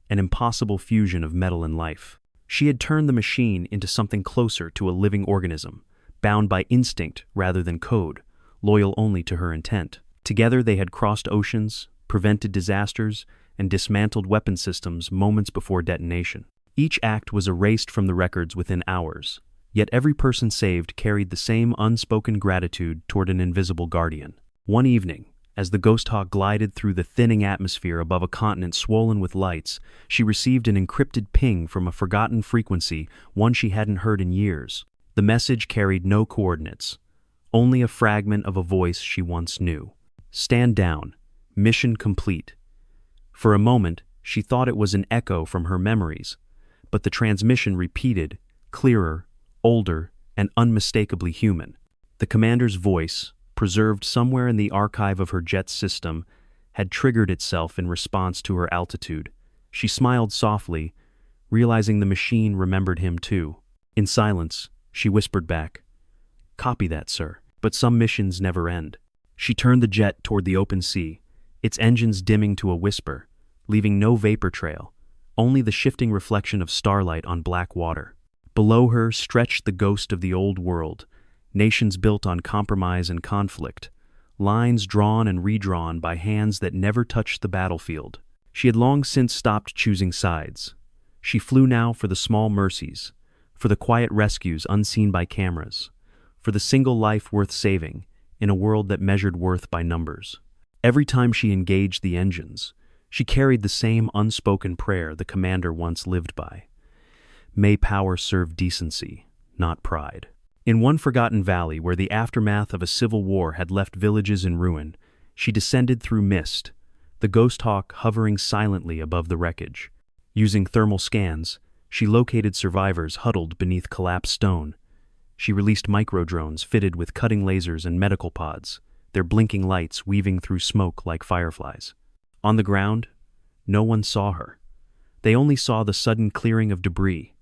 an impossible fusion of metal and life. She had turned the machine into something closer to a living organism, bound by instinct rather than code, loyal only to her intent. Together they had crossed oceans, prevented disasters, and dismantled weapon systems moments before detonation. Each act was erased from the records within hours, yet every person saved carried the same unspoken gratitude toward an invisible guardian. One evening, as the Ghosthawk glided through the thinning atmosphere above a continent swollen with lights, she received an encrypted ping from a forgotten frequency, one she hadn't heard in years. The message carried no coordinates, only a fragment of a voice she once knew. "Stand down. Mission complete." For a moment, she thought it was an echo from her memories, but the transmission repeated, clearer, older, and unmistakably human. The commander's voice, preserved somewhere in the archive of her jet's system, had triggered itself in response to her altitude. She smiled softly, realizing the machine remembered him too. In silence, she whispered back, "Copy that, sir." But some missions never end. She turned the jet toward the open sea, its engines dimming to a whisper, leaving no vapor trail, only the shifting reflection of starlight on black water. Below her stretched the ghost of the old world, nations built on compromise and conflict, lines drawn and redrawn by hands that never touched the battlefield. She had long since stopped choosing sides. She flew now for the small mercies, for the quiet rescues unseen by cameras, for the single life worth saving in a world that measured worth by numbers. Every time she engaged the engines, she carried the same unspoken prayer the commander once lived by. May power serve decency, not pride. In one forgotten valley where the aftermath of a civil war had left villages in ruin, she descended through mist, the Ghosthawk hovering silently above the wreckage. Using thermal scans, she located survivors huddled beneath collapsed stone. She released microdrones fitted with cutting lasers and medical pods, their blinking lights weaving through smoke like fireflies. On the ground, no one saw her. They only saw the sudden clearing of debris,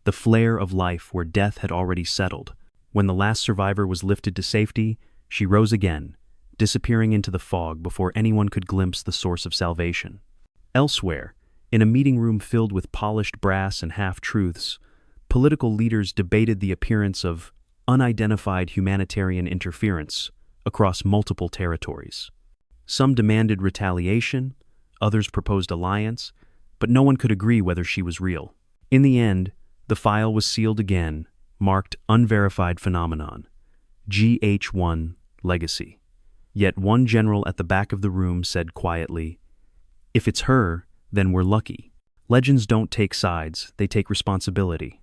the flare of life where death had already settled. When the last survivor was lifted to safety, she rose again, disappearing into the fog before anyone could glimpse the source of salvation. Elsewhere, in a meeting room filled with polished brass and half-truths, political leaders debated the appearance of unidentified humanitarian interference across multiple territories. Some demanded retaliation, others proposed alliance, but no one could agree whether she was real. In the end, the file was sealed again, marked Unverified Phenomenon, GH1 Legacy. Yet one general at the back of the room said quietly, "If it's her, then we're lucky." Legends don't take sides, they take responsibility.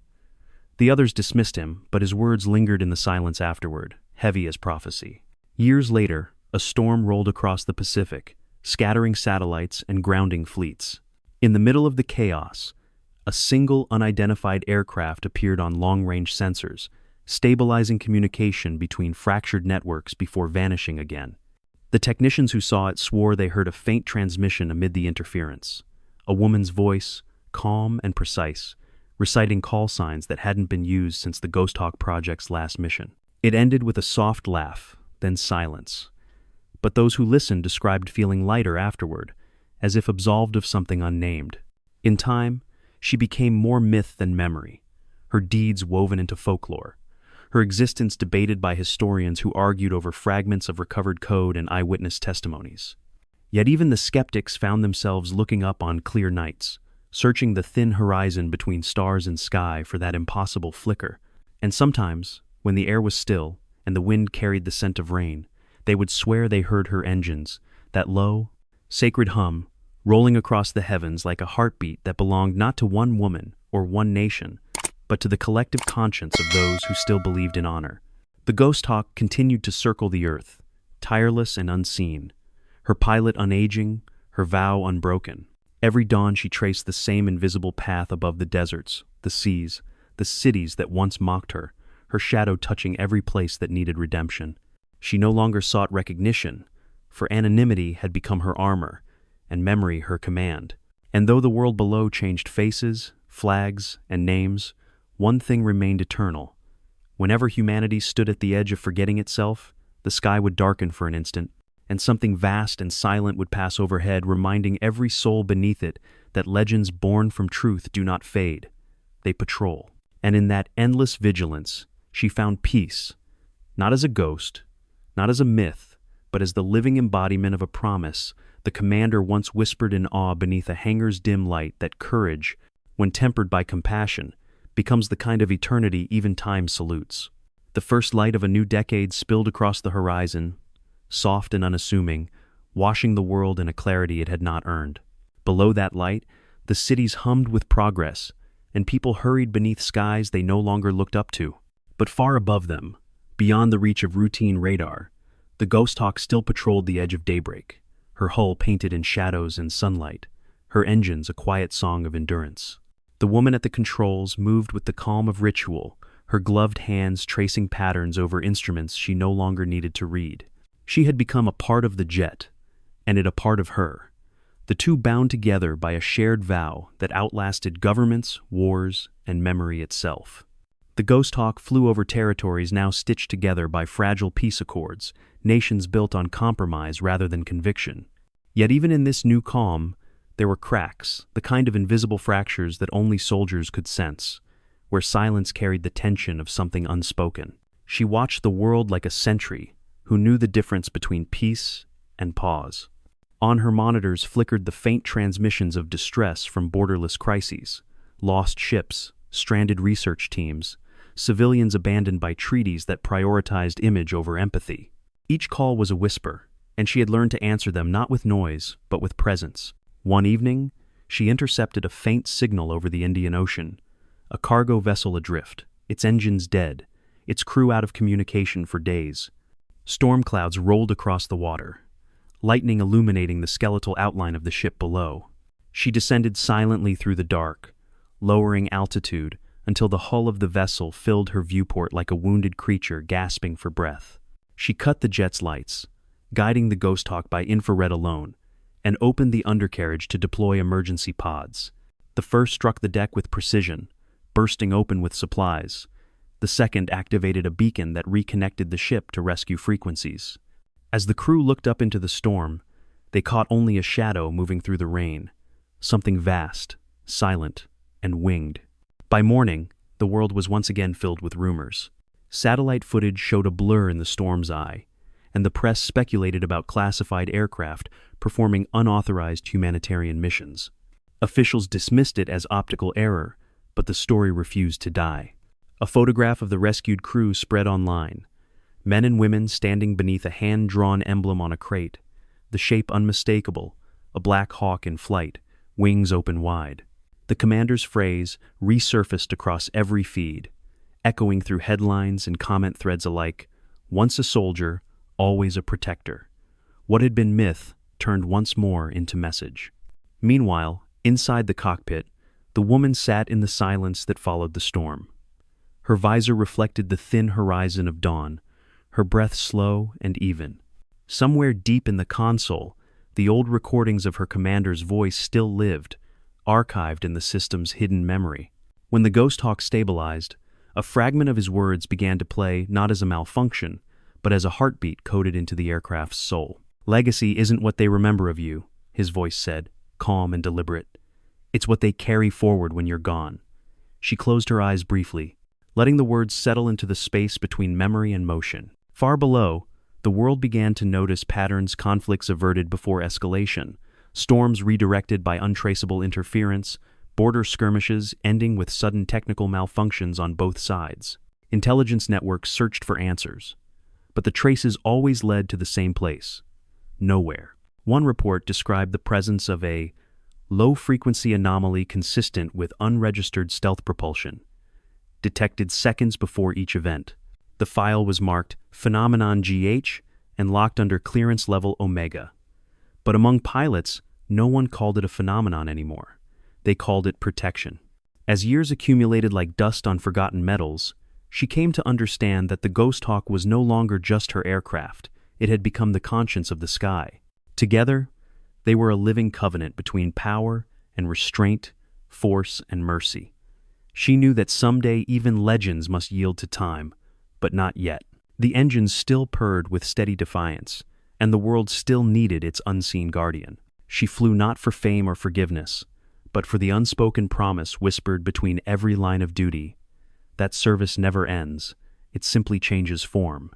The others dismissed him, but his words lingered in the silence afterward, heavy as prophecy. Years later, a storm rolled across the Pacific, scattering satellites and grounding fleets. In the middle of the chaos, a single unidentified aircraft appeared on long-range sensors, stabilizing communication between fractured networks before vanishing again. The technicians who saw it swore they heard a faint transmission amid the interference, a woman's voice, calm and precise, reciting call signs that hadn't been used since the Ghosthawk project's last mission. It ended with a soft laugh, then silence. But those who listened described feeling lighter afterward, as if absolved of something unnamed. In time, she became more myth than memory, her deeds woven into folklore, her existence debated by historians who argued over fragments of recovered code and eyewitness testimonies. Yet even the skeptics found themselves looking up on clear nights, searching the thin horizon between stars and sky for that impossible flicker. And sometimes, when the air was still and the wind carried the scent of rain, they would swear they heard her engines, that low, sacred hum, rolling across the heavens like a heartbeat that belonged not to one woman or one nation, but to the collective conscience of those who still believed in honor. The Ghosthawk continued to circle the earth, tireless and unseen, her pilot unaging, her vow unbroken. Every dawn she traced the same invisible path above the deserts, the seas, the cities that once mocked her, her shadow touching every place that needed redemption. She no longer sought recognition, for anonymity had become her armor, and memory her command. And though the world below changed faces, flags, and names, one thing remained eternal. Whenever humanity stood at the edge of forgetting itself, the sky would darken for an instant, and something vast and silent would pass overhead, reminding every soul beneath it that legends born from truth do not fade. They patrol. And in that endless vigilance, she found peace, not as a ghost, not as a myth, but as the living embodiment of a promise the commander once whispered in awe beneath a hangar's dim light, that courage, when tempered by compassion, becomes the kind of eternity even time salutes. The first light of a new decade spilled across the horizon, soft and unassuming, washing the world in a clarity it had not earned. Below that light, the cities hummed with progress, and people hurried beneath skies they no longer looked up to. But far above them, beyond the reach of routine radar, the Ghosthawk still patrolled the edge of daybreak, her hull painted in shadows and sunlight, her engines a quiet song of endurance. The woman at the controls moved with the calm of ritual, her gloved hands tracing patterns over instruments she no longer needed to read. She had become a part of the jet, and it a part of her, the two bound together by a shared vow that outlasted governments, wars, and memory itself. The Ghosthawk flew over territories now stitched together by fragile peace accords, nations built on compromise rather than conviction. Yet even in this new calm, there were cracks, the kind of invisible fractures that only soldiers could sense, where silence carried the tension of something unspoken. She watched the world like a sentry who knew the difference between peace and pause. On her monitors flickered the faint transmissions of distress from borderless crises, lost ships, stranded research teams, civilians abandoned by treaties that prioritized image over empathy. Each call was a whisper, and she had learned to answer them not with noise, but with presence. One evening, she intercepted a faint signal over the Indian Ocean, a cargo vessel adrift, its engines dead, its crew out of communication for days. Storm clouds rolled across the water, lightning illuminating the skeletal outline of the ship below. She descended silently through the dark, lowering altitude until the hull of the vessel filled her viewport like a wounded creature gasping for breath. She cut the jet's lights, guiding the Ghosthawk by infrared alone, and opened the undercarriage to deploy emergency pods. The first struck the deck with precision, bursting open with supplies. The second activated a beacon that reconnected the ship to rescue frequencies. As the crew looked up into the storm, they caught only a shadow moving through the rain, something vast, silent, and winged. By morning, the world was once again filled with rumors. Satellite footage showed a blur in the storm's eye, and the press speculated about classified aircraft performing unauthorized humanitarian missions. Officials dismissed it as optical error, but the story refused to die. A photograph of the rescued crew spread online. Men and women standing beneath a hand-drawn emblem on a crate, the shape unmistakable, a black hawk in flight, wings open wide. The commander's phrase resurfaced across every feed, echoing through headlines and comment threads alike, once a soldier, always a protector. What had been myth turned once more into message. Meanwhile, inside the cockpit, the woman sat in the silence that followed the storm. Her visor reflected the thin horizon of dawn, her breath slow and even. Somewhere deep in the console, the old recordings of her commander's voice still lived, archived in the system's hidden memory. When the Ghosthawk stabilized, a fragment of his words began to play not as a malfunction, but as a heartbeat coded into the aircraft's soul. "Legacy isn't what they remember of you," his voice said, calm and deliberate. "It's what they carry forward when you're gone." She closed her eyes briefly, letting the words settle into the space between memory and motion. Far below, the world began to notice patterns, conflicts averted before escalation, storms redirected by untraceable interference, border skirmishes ending with sudden technical malfunctions on both sides. Intelligence networks searched for answers, but the traces always led to the same place: nowhere. One report described the presence of a low-frequency anomaly consistent with unregistered stealth propulsion, detected seconds before each event. The file was marked Phenomenon GH and locked under clearance level Omega. But among pilots, no one called it a phenomenon anymore. They called it protection. As years accumulated like dust on forgotten metals, she came to understand that the Ghosthawk was no longer just her aircraft. It had become the conscience of the sky. Together, they were a living covenant between power and restraint, force and mercy. She knew that someday even legends must yield to time, but not yet. The engines still purred with steady defiance, and the world still needed its unseen guardian. She flew not for fame or forgiveness, but for the unspoken promise whispered between every line of duty. That service never ends, it simply changes form.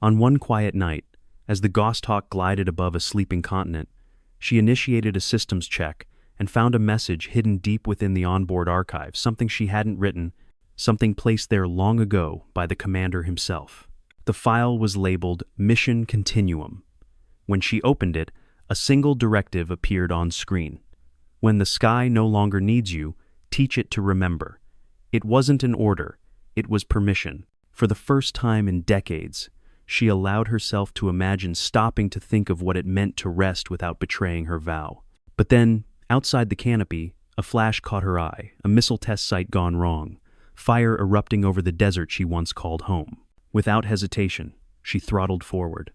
On one quiet night, as the Ghosthawk glided above a sleeping continent, she initiated a systems check and found a message hidden deep within the onboard archive, something she hadn't written, something placed there long ago by the commander himself. The file was labeled Mission Continuum. When she opened it, a single directive appeared on screen. When the sky no longer needs you, teach it to remember. It wasn't an order, it was permission. For the first time in decades, she allowed herself to imagine stopping to think of what it meant to rest without betraying her vow. But then, outside the canopy, a flash caught her eye, a missile test site gone wrong, fire erupting over the desert she once called home. Without hesitation, she throttled forward.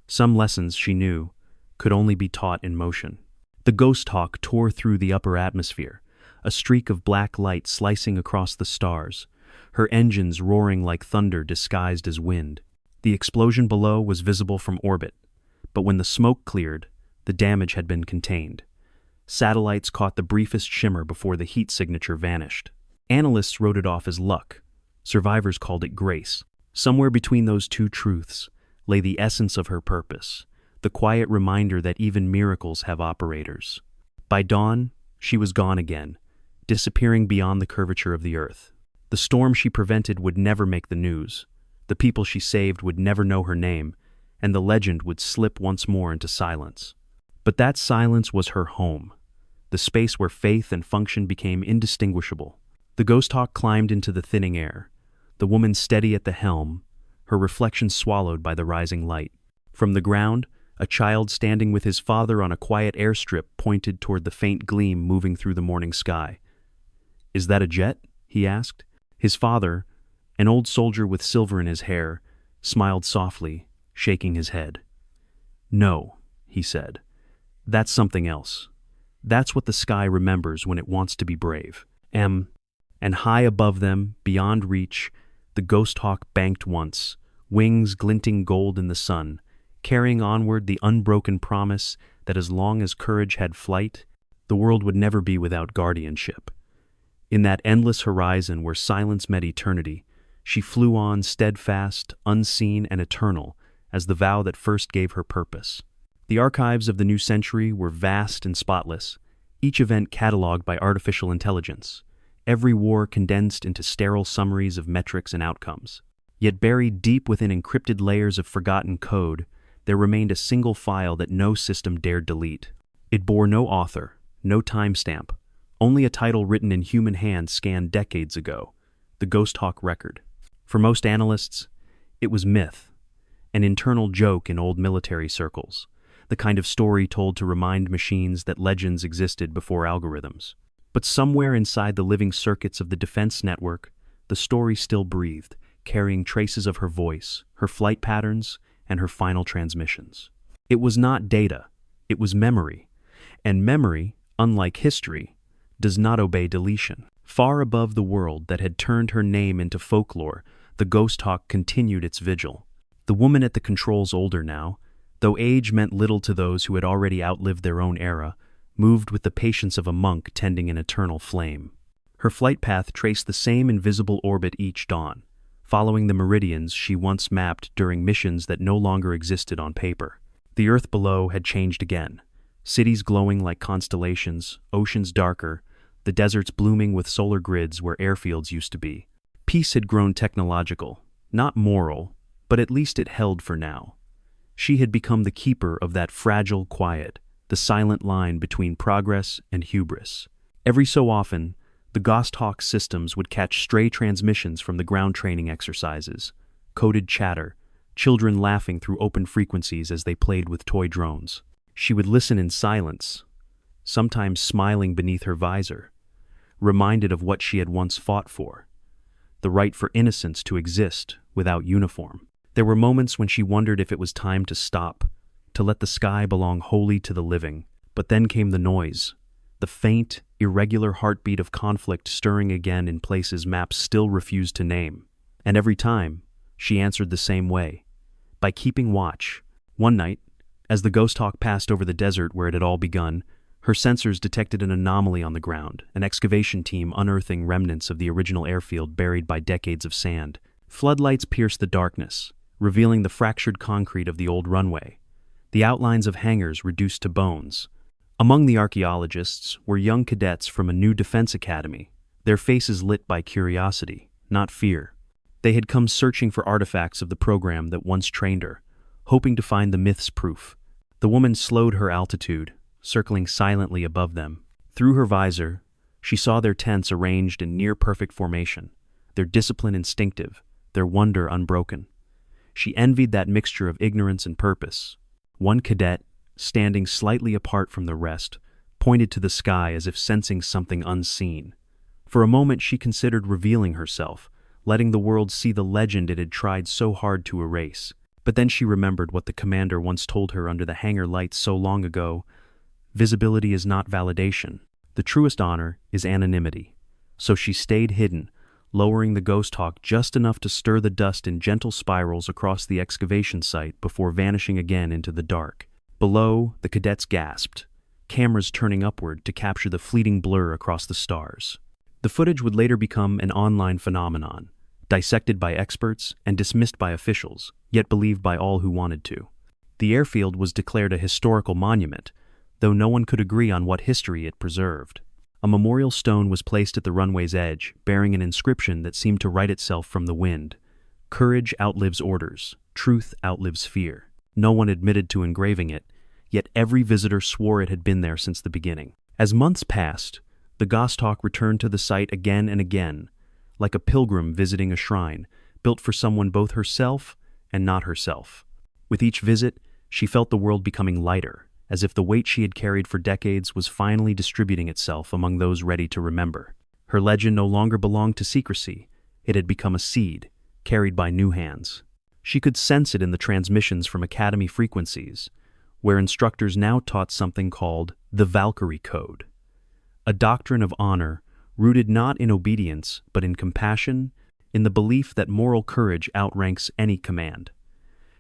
Some lessons, she knew, could only be taught in motion. The Ghosthawk tore through the upper atmosphere, a streak of black light slicing across the stars, her engines roaring like thunder disguised as wind. The explosion below was visible from orbit, but when the smoke cleared, the damage had been contained. Satellites caught the briefest shimmer before the heat signature vanished. Analysts wrote it off as luck. Survivors called it grace. Somewhere between those two truths lay the essence of her purpose, the quiet reminder that even miracles have operators. By dawn, she was gone again, disappearing beyond the curvature of the earth. The storm she prevented would never make the news, the people she saved would never know her name, and the legend would slip once more into silence. But that silence was her home, the space where faith and function became indistinguishable. The Ghosthawk climbed into the thinning air, the woman steady at the helm, her reflection swallowed by the rising light. From the ground, a child standing with his father on a quiet airstrip pointed toward the faint gleam moving through the morning sky. "Is that a jet?" he asked. His father, an old soldier with silver in his hair, smiled softly, shaking his head. "No," he said. "That's something else. That's what the sky remembers when it wants to be brave." And high above them, beyond reach, the Ghosthawk banked once, wings glinting gold in the sun, carrying onward the unbroken promise that as long as courage had flight, the world would never be without guardianship. In that endless horizon where silence met eternity, she flew on steadfast, unseen, and eternal as the vow that first gave her purpose. The archives of the new century were vast and spotless, each event catalogued by artificial intelligence, every war condensed into sterile summaries of metrics and outcomes. Yet buried deep within encrypted layers of forgotten code, there remained a single file that no system dared delete. It bore no author, no timestamp, only a title written in human hands scanned decades ago, the Ghosthawk record. For most analysts, it was myth, an internal joke in old military circles, the kind of story told to remind machines that legends existed before algorithms. But somewhere inside the living circuits of the defense network, the story still breathed, carrying traces of her voice, her flight patterns, and her final transmissions. It was not data, it was memory. And memory, unlike history, does not obey deletion. Far above the world that had turned her name into folklore, the Ghosthawk continued its vigil. The woman at the controls, older now, though age meant little to those who had already outlived their own era, moved with the patience of a monk tending an eternal flame. Her flight path traced the same invisible orbit each dawn, following the meridians she once mapped during missions that no longer existed on paper. The earth below had changed again, cities glowing like constellations, oceans darker, the deserts blooming with solar grids where airfields used to be. Peace had grown technological, not moral, but at least it held for now. She had become the keeper of that fragile quiet, the silent line between progress and hubris. Every so often, the Ghosthawk systems would catch stray transmissions from the ground training exercises, coded chatter, children laughing through open frequencies as they played with toy drones. She would listen in silence, sometimes smiling beneath her visor, reminded of what she had once fought for, the right for innocence to exist without uniform. There were moments when she wondered if it was time to stop, to let the sky belong wholly to the living. But then came the noise, the faint, irregular heartbeat of conflict stirring again in places maps still refused to name. And every time, she answered the same way, by keeping watch. One night, as the Ghosthawk passed over the desert where it had all begun, her sensors detected an anomaly on the ground, an excavation team unearthing remnants of the original airfield buried by decades of sand. Floodlights pierced the darkness, revealing the fractured concrete of the old runway, the outlines of hangars reduced to bones. Among the archaeologists were young cadets from a new defense academy, their faces lit by curiosity, not fear. They had come searching for artifacts of the program that once trained her, hoping to find the myth's proof. The woman slowed her altitude, circling silently above them. Through her visor, she saw their tents arranged in near-perfect formation, their discipline instinctive, their wonder unbroken. She envied that mixture of ignorance and purpose. One cadet, standing slightly apart from the rest, pointed to the sky as if sensing something unseen. For a moment she considered revealing herself, letting the world see the legend it had tried so hard to erase. But then she remembered what the commander once told her under the hangar lights so long ago: visibility is not validation. The truest honor is anonymity. So she stayed hidden, lowering the Ghosthawk just enough to stir the dust in gentle spirals across the excavation site before vanishing again into the dark. Below, the cadets gasped, cameras turning upward to capture the fleeting blur across the stars. The footage would later become an online phenomenon, dissected by experts and dismissed by officials, yet believed by all who wanted to. The airfield was declared a historical monument, though no one could agree on what history it preserved. A memorial stone was placed at the runway's edge, bearing an inscription that seemed to write itself from the wind. Courage outlives orders. Truth outlives fear. No one admitted to engraving it, yet every visitor swore it had been there since the beginning. As months passed, the Ghosthawk returned to the site again and again, like a pilgrim visiting a shrine, built for someone both herself and not herself. With each visit, she felt the world becoming lighter, as if the weight she had carried for decades was finally distributing itself among those ready to remember. Her legend no longer belonged to secrecy. It had become a seed, carried by new hands. She could sense it in the transmissions from Academy frequencies, where instructors now taught something called the Valkyrie Code, a doctrine of honor rooted not in obedience but in compassion, in the belief that moral courage outranks any command.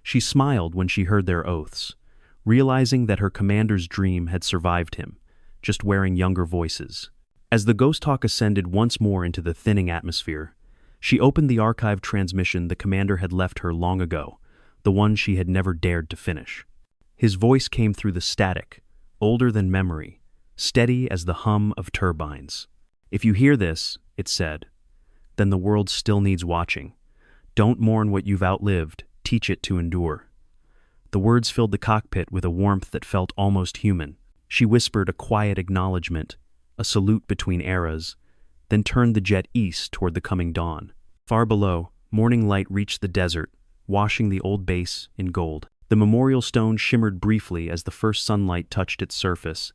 She smiled when she heard their oaths, realizing that her commander's dream had survived him, just wearing younger voices. As the Ghosthawk ascended once more into the thinning atmosphere, she opened the archived transmission the commander had left her long ago, the one she had never dared to finish. His voice came through the static, older than memory, steady as the hum of turbines. "If you hear this," it said, "then the world still needs watching. Don't mourn what you've outlived, teach it to endure." The words filled the cockpit with a warmth that felt almost human. She whispered a quiet acknowledgement, a salute between eras, then turned the jet east toward the coming dawn. Far below, morning light reached the desert, washing the old base in gold. The memorial stone shimmered briefly as the first sunlight touched its surface,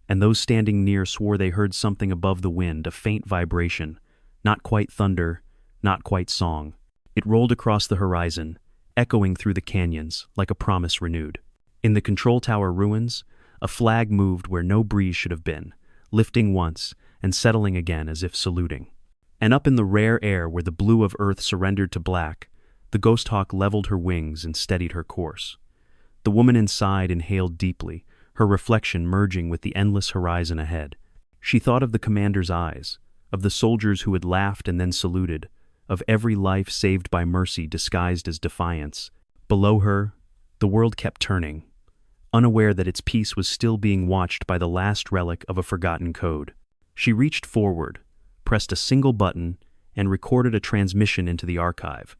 and those standing near swore they heard something above the wind, a faint vibration, not quite thunder, not quite song. It rolled across the horizon, echoing through the canyons like a promise renewed. In the control tower ruins, a flag moved where no breeze should have been, lifting once and settling again as if saluting. And up in the rare air where the blue of Earth surrendered to black, the Ghosthawk leveled her wings and steadied her course. The woman inside inhaled deeply, her reflection merging with the endless horizon ahead. She thought of the commander's eyes, of the soldiers who had laughed and then saluted, of every life saved by mercy disguised as defiance. Below her, the world kept turning, unaware that its peace was still being watched by the last relic of a forgotten code. She reached forward, pressed a single button, and recorded a transmission into the archive.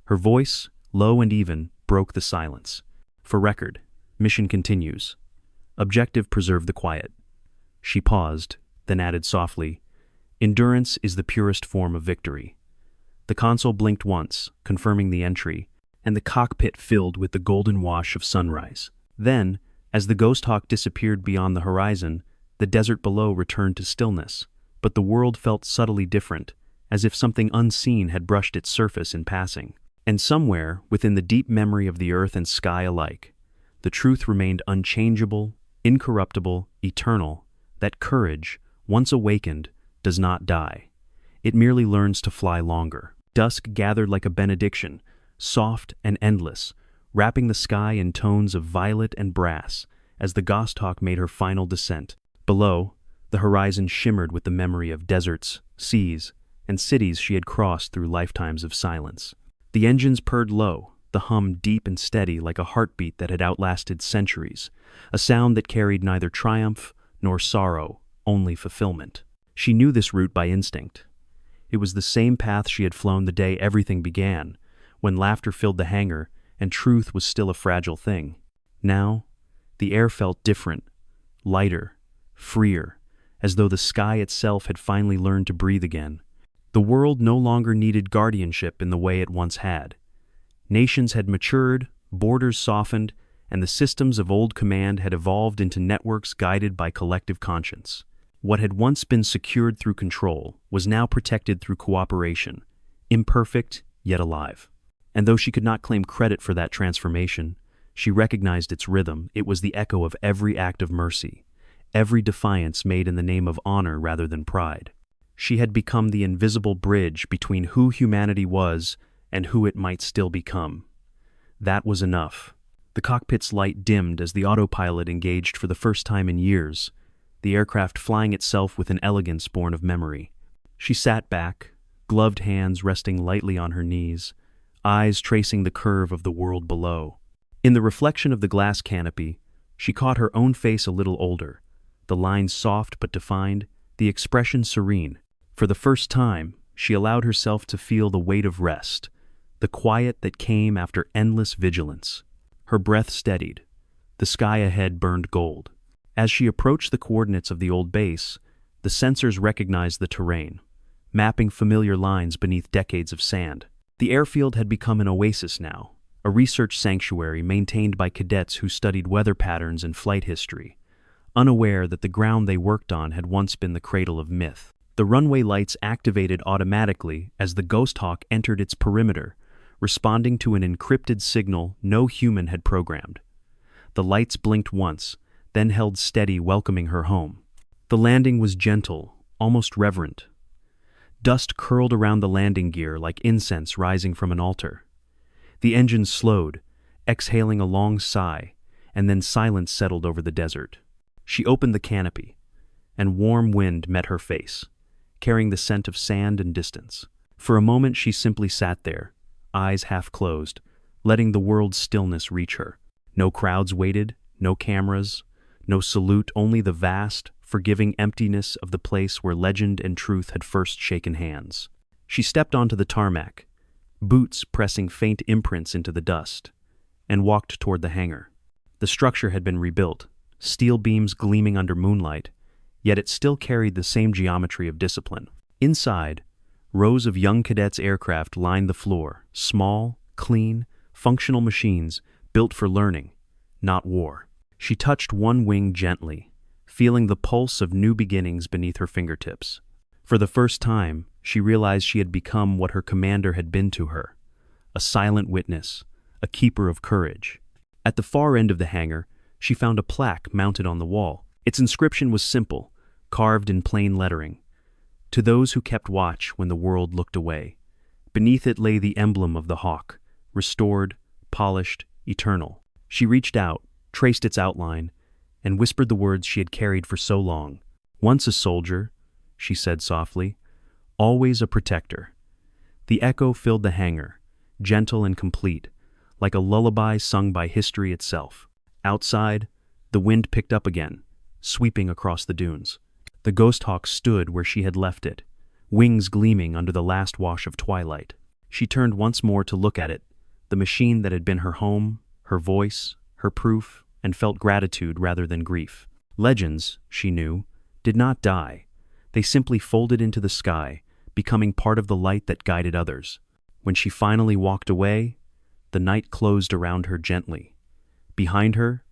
Her voice, low and even, broke the silence. "For record, mission continues. Objective: preserve the quiet." She paused, then added softly, "Endurance is the purest form of victory." The console blinked once, confirming the entry, and the cockpit filled with the golden wash of sunrise. Then, as the Ghosthawk disappeared beyond the horizon, the desert below returned to stillness, but the world felt subtly different, as if something unseen had brushed its surface in passing. And somewhere, within the deep memory of the earth and sky alike, the truth remained unchangeable, incorruptible, eternal, that courage, once awakened, does not die. It merely learns to fly longer. Dusk gathered like a benediction, soft and endless, wrapping the sky in tones of violet and brass as the Ghosthawk made her final descent. Below, the horizon shimmered with the memory of deserts, seas, and cities she had crossed through lifetimes of silence. The engines purred low, the hum deep and steady like a heartbeat that had outlasted centuries, a sound that carried neither triumph nor sorrow, only fulfillment. She knew this route by instinct. It was the same path she had flown the day everything began, when laughter filled the hangar and truth was still a fragile thing. Now, the air felt different, lighter, freer, as though the sky itself had finally learned to breathe again. The world no longer needed guardianship in the way it once had. Nations had matured, borders softened, and the systems of old command had evolved into networks guided by collective conscience. What had once been secured through control was now protected through cooperation, imperfect yet alive. And though she could not claim credit for that transformation, she recognized its rhythm. It was the echo of every act of mercy, every defiance made in the name of honor rather than pride. She had become the invisible bridge between who humanity was and who it might still become. That was enough. The cockpit's light dimmed as the autopilot engaged for the first time in years, the aircraft flying itself with an elegance born of memory. She sat back, gloved hands resting lightly on her knees, eyes tracing the curve of the world below. In the reflection of the glass canopy, she caught her own face a little older, the lines soft but defined, the expression serene. For the first time, she allowed herself to feel the weight of rest, the quiet that came after endless vigilance. Her breath steadied. The sky ahead burned gold. As she approached the coordinates of the old base, the sensors recognized the terrain, mapping familiar lines beneath decades of sand. The airfield had become an oasis now, a research sanctuary maintained by cadets who studied weather patterns and flight history, unaware that the ground they worked on had once been the cradle of myth. The runway lights activated automatically as the Ghosthawk entered its perimeter, responding to an encrypted signal no human had programmed. The lights blinked once, then held steady, welcoming her home. The landing was gentle, almost reverent. Dust curled around the landing gear like incense rising from an altar. The engine slowed, exhaling a long sigh, and then silence settled over the desert. She opened the canopy, and warm wind met her face, carrying the scent of sand and distance. For a moment she simply sat there, eyes half closed, letting the world's stillness reach her. No crowds waited, no cameras, no salute, only the vast, forgiving emptiness of the place where legend and truth had first shaken hands. She stepped onto the tarmac, boots pressing faint imprints into the dust, and walked toward the hangar. The structure had been rebuilt, steel beams gleaming under moonlight, yet it still carried the same geometry of discipline. Inside, rows of young cadets' aircraft lined the floor, small, clean, functional machines built for learning, not war. She touched one wing gently, feeling the pulse of new beginnings beneath her fingertips. For the first time, she realized she had become what her commander had been to her, a silent witness, a keeper of courage. At the far end of the hangar, she found a plaque mounted on the wall. Its inscription was simple, carved in plain lettering, "To those who kept watch when the world looked away." Beneath it lay the emblem of the hawk, restored, polished, eternal. She reached out, traced its outline, and whispered the words she had carried for so long. "Once a soldier," she said softly, "always a protector." The echo filled the hangar, gentle and complete, like a lullaby sung by history itself. Outside, the wind picked up again, sweeping across the dunes. The Ghosthawk stood where she had left it, wings gleaming under the last wash of twilight. She turned once more to look at it, the machine that had been her home, her voice, her proof, and felt gratitude rather than grief. Legends, she knew, did not die. They simply folded into the sky, becoming part of the light that guided others. When she finally walked away, the night closed around her gently. Behind her,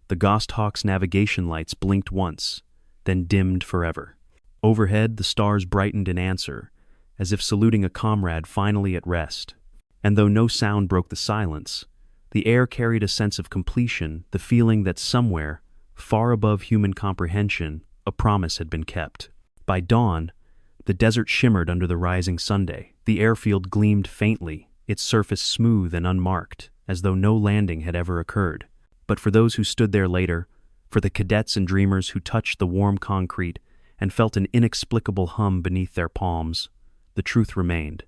the Ghosthawk's navigation lights blinked once, then dimmed forever. Overhead, the stars brightened in answer, as if saluting a comrade finally at rest. And though no sound broke the silence, the air carried a sense of completion, the feeling that somewhere, far above human comprehension, a promise had been kept. By dawn, the desert shimmered under the rising sunday. The airfield gleamed faintly, its surface smooth and unmarked, as though no landing had ever occurred. But for those who stood there later, for the cadets and dreamers who touched the warm concrete and felt an inexplicable hum beneath their palms, the truth remained.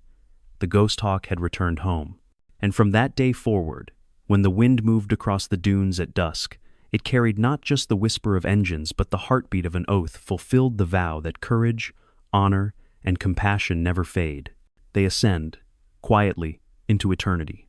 The Ghosthawk had returned home. And from that day forward, when the wind moved across the dunes at dusk, it carried not just the whisper of engines but the heartbeat of an oath, fulfilled the vow that courage, honor, and compassion never fade. They ascend, quietly, into eternity.